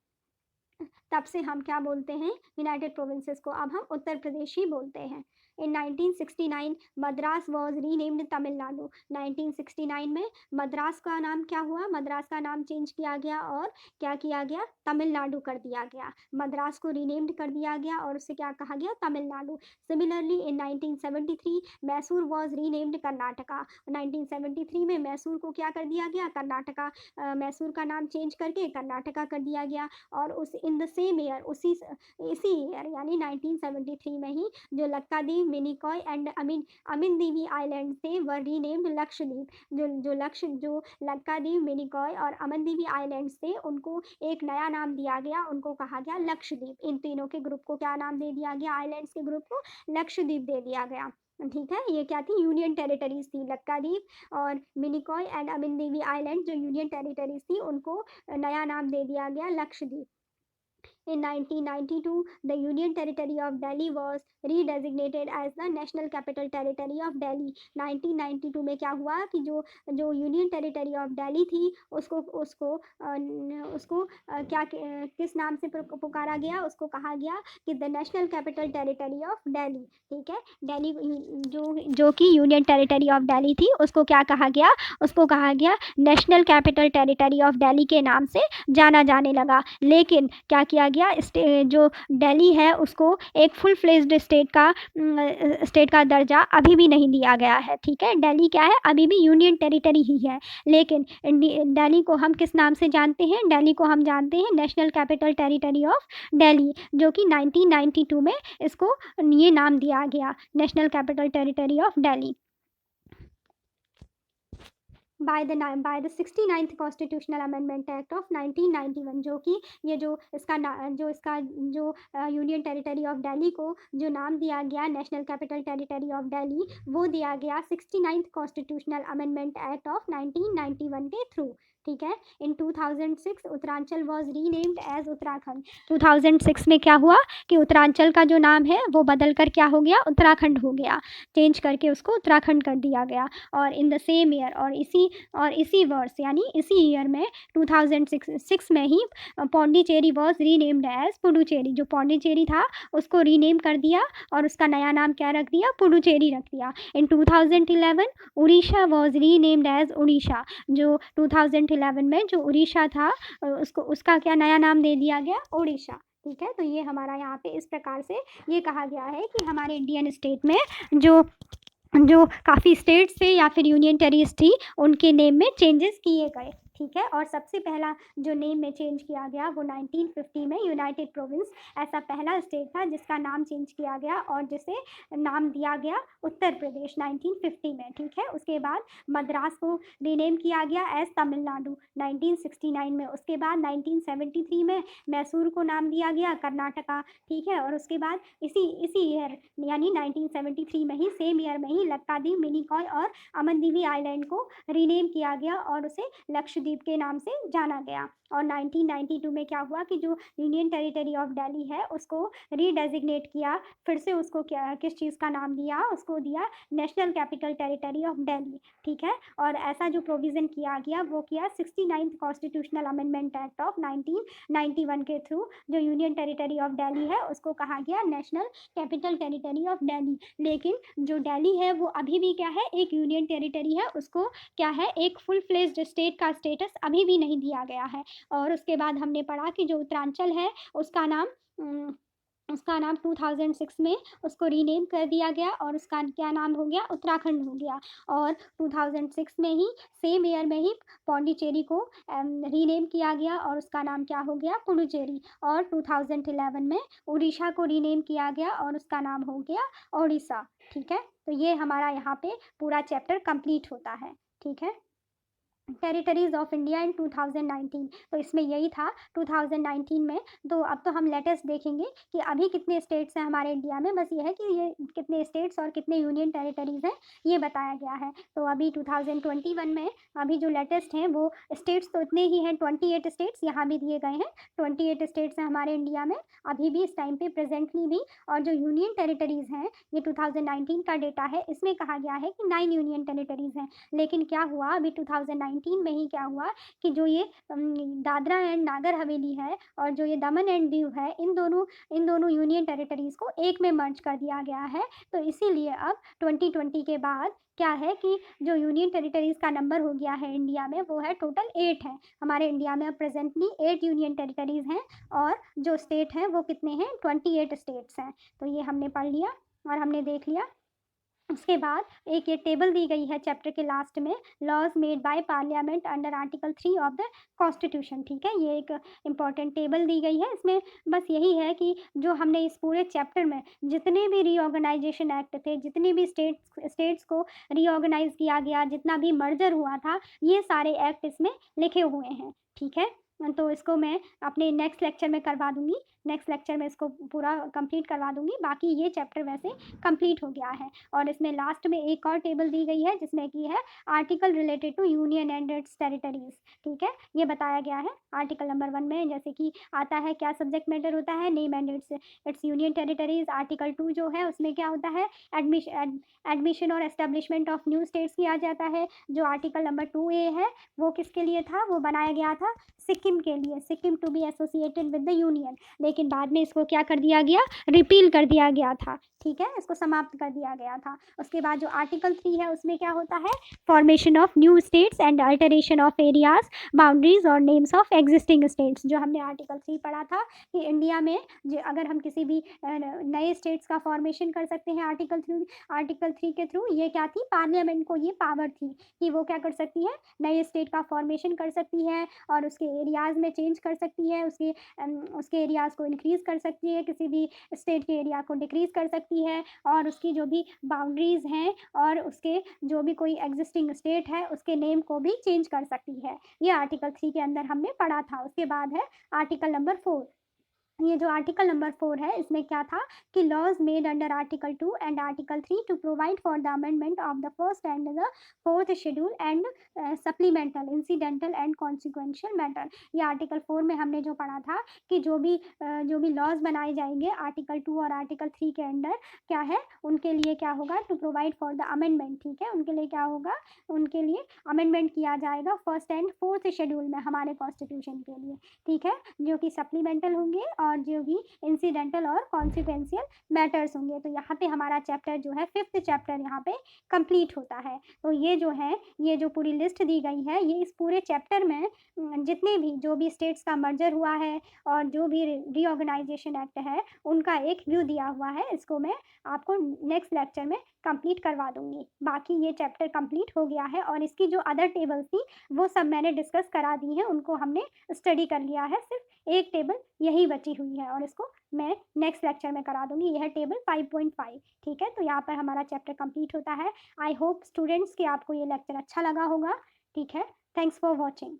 तब से हम क्या बोलते हैं, यूनाइटेड प्रोविंसेस को अब हम उत्तर प्रदेश ही बोलते हैं। इन 1969 मद्रास वॉज रीनेम्ड तमिलनाडु। 1969 में मद्रास का नाम क्या हुआ, मद्रास का नाम चेंज किया गया और क्या किया गया, तमिलनाडु कर दिया गया। मद्रास को रीनेम्ड कर दिया गया और उसे क्या कहा गया, Tamil Nadu. Similarly in 1973 Mysore was renamed Karnataka. 1973 में मैसूर को क्या कर दिया गया, कर्नाटका, मैसूर का नाम चेंज करके कर्नाटका कर दिया गया। और उस इन द सेम ईयर, इसी ईयर यानी 1973 में ही जो लक्कादीप, मिनिकॉय एंड अमिनदीवी आइलैंड थे वर रीनेम्ड लक्षद्वीप। जो लक्कादीप, मिनिकॉय और अमनदीवी आइलैंड्स थे उनको एक नया नाम दिया गया, उनको कहा गया लक्षद्वीप। इन तीनों के ग्रुप को क्या नाम दे दिया गया, आइलैंड्स के ग्रुप को लक्षद्वीप दे दिया गया, ठीक है। ये क्या थी, यूनियन टेरिटरीज थी। लक्कादीप और मिनिकॉय एंड अमिनदीवी आइलैंड जो यूनियन टेरिटरीज थी उनको नया नाम दे दिया गया Lakshadweep. In 1992, the Union Territory of Delhi was redesignated as the National Capital Territory of Delhi. 1992 में क्या हुआ कि जो यूनियन टेरिटरी ऑफ दिल्ली थी उसको क्या किस नाम से पुकारा गया, उसको कहा गया कि the national capital territory of Delhi, ठीक है। दिल्ली जो कि यूनियन टेरिटरी ऑफ दिल्ली थी उसको क्या कहा गया, उसको कहा गया national capital territory of Delhi के नाम से जाना जाने लगा। लेकिन क्या किया गया, जो दिल्ली है उसको एक फुल फ्लेज्ड स्टेट का दर्जा अभी भी नहीं दिया गया है, ठीक है। दिल्ली क्या है, अभी भी यूनियन टेरिटरी ही है। लेकिन दिल्ली को हम किस नाम से जानते हैं, दिल्ली को हम जानते हैं national capital territory of Delhi, जो कि 1992 में इसको ये नाम दिया गया, national capital territory of Delhi. by the 69th Constitutional Amendment Act of 1991, जो कि ये जो यूनियन टेरिटरी ऑफ दिल्ली को जो नाम दिया गया national capital territory of Delhi, वो दिया गया 69th constitutional amendment act of 1991 के थ्रू, ठीक है। In 2006 Uttaranchal was renamed as Uttarakhand. 2006 में क्या हुआ कि उत्तरांचल का जो नाम है वो बदल कर क्या हो गया, उत्तराखंड हो गया, चेंज करके उसको उत्तराखंड कर दिया गया। और इन द सेम ईयर और इसी वर्ष यानी इसी ईयर में 2006 में ही Pondicherry was renamed as Puducherry. जो पौंडीचेरी था उसको रीनेम कर दिया और उसका नया नाम क्या रख दिया, पुडुचेरी रख दिया। In 2011 Orissa was renamed as Odisha. जो 2011 में जो उड़ीसा था उसका क्या नया नाम दे दिया गया, उड़ीसा, ठीक है। तो ये हमारा यहाँ पे इस प्रकार से ये कहा गया है कि हमारे इंडियन स्टेट में जो काफ़ी स्टेट्स थे या फिर यूनियन टेरिटरीज थी उनके नेम में चेंजेस किए गए, ठीक है। और सबसे पहला जो नेम में चेंज किया गया वो 1950 में यूनाइटेड प्रोविंस ऐसा पहला स्टेट था जिसका नाम चेंज किया गया और जिसे नाम दिया गया उत्तर प्रदेश 1950 में। ठीक है। उसके बाद मद्रास को रीनेम किया गया एज तमिलनाडु 1969 में। उसके बाद 1973 में मैसूर को नाम दिया गया कर्नाटका। ठीक है। और उसके बाद इसी इसी ईयर यानी 1973 में ही, सेम ईयर में ही, लक्काद्वीप, मिनिकॉय और अमनदीवी आइलैंड को रीनेम किया गया और उसे लक्षद्वीप के नाम से जाना गया। और 1992 में क्या हुआ कि जो यूनियन टेरिटरी ऑफ दिल्ली है उसको रीडेजिग्नेट किया, फिर से उसको क्या किस चीज़ का नाम दिया, उसको दिया national capital territory of Delhi. ठीक है। और ऐसा जो प्रोविज़न किया गया वो किया 69th constitutional amendment act of 1991 के थ्रू। जो यूनियन टेरिटरी ऑफ दिल्ली है उसको कहा गया national capital territory of Delhi. लेकिन जो दिल्ली है वो अभी भी क्या है, एक यूनियन टेरिटरी है, उसको क्या है, एक फुल फ्लेज्ड स्टेट का स्टेटस अभी भी नहीं दिया गया है। और उसके बाद हमने पढ़ा कि जो उत्तरांचल है उसका नाम उसका नाम 2006 में उसको रीनेम कर दिया गया और उसका क्या नाम हो गया, उत्तराखंड हो गया। और 2006 में ही, सेम ईयर में ही, पौंडीचेरी को रीनेम किया गया और उसका नाम क्या हो गया, पुडुचेरी। और 2011 में उड़ीसा को रीनेम किया गया और उसका नाम हो गया ओडिशा। ठीक है। तो ये हमारा यहाँ पे पूरा चैप्टर कंप्लीट होता है। ठीक है। टेरिटरीज ऑफ इंडिया इन 2019, तो इसमें यही था 2019 में। तो अब तो हम लेटेस्ट देखेंगे कि अभी कितने स्टेट्स हैं हमारे इंडिया में, बस ये है कि ये कितने स्टेट्स और कितने यूनियन टेरिटरीज हैं ये बताया गया है। तो अभी 2021 में अभी जो लेटेस्ट हैं वो स्टेट्स तो इतने ही हैं, 28 स्टेट्स यहाँ भी दिए गए हैं। 28 स्टेट्स हैं हमारे इंडिया में अभी भी, इस टाइम पे प्रेजेंटली भी। और जो यूनियन टेरिटरीज हैं, ये 2019 का डेटा है, इसमें कहा गया है कि 9 यूनियन टेरिटरीज हैं। लेकिन क्या हुआ, अभी 2019 में ही क्या हुआ कि जो ये दादरा एंड नागर हवेली है और जो ये दमन एंड दीव है, इन दोनों यूनियन टेरिटरीज को एक में मर्ज कर दिया गया है। तो इसीलिए अब 2020 के बाद क्या है कि जो यूनियन टेरिटरीज का नंबर हो गया है इंडिया में वो है टोटल 8 है। हमारे इंडिया में अब प्रेजेंटली 8 यूनियन टेरिटरीज हैं और जो स्टेट हैं वो कितने हैं, 28 स्टेट्स हैं। तो ये हमने पढ़ लिया और हमने देख लिया। उसके बाद एक ये टेबल दी गई है चैप्टर के लास्ट में, laws made by parliament under article 3 of the constitution. ठीक है। ये एक इंपॉर्टेंट टेबल दी गई है। इसमें बस यही है कि जो हमने इस पूरे चैप्टर में जितने भी रीऑर्गेनाइजेशन एक्ट थे, जितने भी स्टेट्स को रीऑर्गेनाइज किया गया, जितना भी मर्जर हुआ था, ये सारे एक्ट इसमें लिखे हुए हैं। ठीक है। तो इसको मैं अपने नेक्स्ट लेक्चर में करवा दूंगी, नेक्स्ट लेक्चर में इसको पूरा कंप्लीट करवा दूंगी। बाकी ये चैप्टर वैसे कंप्लीट हो गया है। और इसमें लास्ट में एक और टेबल दी गई है जिसमें कि है article related to union and its territories. ठीक है। ये बताया गया है आर्टिकल नंबर 1 में, जैसे कि आता है क्या सब्जेक्ट मैटर होता है, name and it's union territories. Article 2 जो है उसमें क्या होता है, एडमिशन और एस्टेब्लिशमेंट ऑफ न्यू स्टेट्स किया जाता है। जो आर्टिकल नंबर 2A है वो किसके लिए था, वो बनाया गया था सिक्किम के लिए, Sikkim to be associated with the union. लेकिन बाद में इसको क्या कर दिया गया, रिपील कर दिया गया था। ठीक है। इसको समाप्त कर दिया गया था। उसके बाद जो आर्टिकल 3 है उसमें क्या होता है, formation of new states and alteration of areas, boundaries और नेम्स ऑफ एग्जिस्टिंग स्टेट्स। जो हमने आर्टिकल 3 पढ़ा था कि इंडिया में अगर हम किसी भी नए स्टेट्स का फॉर्मेशन कर सकते हैं आर्टिकल 3 के थ्रू। ये क्या थी, पार्लियामेंट को ये पावर थी कि वो क्या कर सकती है, नए स्टेट का फॉर्मेशन कर सकती है और उसके एरियाज़ में चेंज कर सकती है, उसके एरियाज़ को इंक्रीज़ कर सकती है, किसी भी स्टेट के एरिया को डिक्रीज़ कर सकती है, और उसकी जो भी बाउंड्रीज़ हैं और उसके जो भी कोई एग्जिस्टिंग स्टेट है उसके नेम को भी चेंज कर सकती है। ये आर्टिकल 3 के अंदर हमने पढ़ा था। उसके बाद है आर्टिकल नंबर 4। ये जो आर्टिकल नंबर 4 है इसमें क्या था कि laws made under article 2 and article 3 to provide for the amendment of the first and the fourth schedule and supplemental, incidental and consequential matter. ये आर्टिकल 4 में हमने जो पढ़ा था कि जो भी लॉज बनाए जाएंगे आर्टिकल 2 और आर्टिकल 3 के अंडर, क्या है, उनके लिए क्या होगा, to provide for the amendment. ठीक है। उनके लिए क्या होगा, उनके लिए अमेंडमेंट किया जाएगा फर्स्ट एंड फोर्थ शेड्यूल में हमारे कॉन्स्टिट्यूशन के लिए। ठीक है। जो कि सप्लीमेंटल होंगे और जो भी इंसिडेंटल और कॉन्सिक्वेंशियल मैटर्स होंगे। तो यहाँ पे हमारा चैप्टर जो है 5th चैप्टर यहाँ पे कंप्लीट होता है। तो ये जो है, ये जो पूरी लिस्ट दी गई है, ये इस पूरे चैप्टर में जितने भी जो भी स्टेट्स का मर्जर हुआ है और जो भी रीऑर्गेनाइजेशन एक्ट है, उनका एक व्यू दिया हुआ है। इसको मैं आपको नेक्स्ट लेक्चर में कंप्लीट करवा दूँगी। बाकी ये चैप्टर कंप्लीट हो गया है और इसकी जो अदर टेबल्स थी, वो सब मैंने डिस्कस करा दी हैं, उनको हमने स्टडी कर लिया है। सिर्फ एक टेबल यही बची हुई है और इसको मैं नेक्स्ट लेक्चर में करा दूँगी। यह टेबल 5.5, ठीक है? तो यहाँ पर हमारा चैप्टर कंप्लीट होता है। आई होप स्टूडेंट्स कि आपको ये लेक्चर अच्छा लगा होगा, ठीक है? Thanks for watching.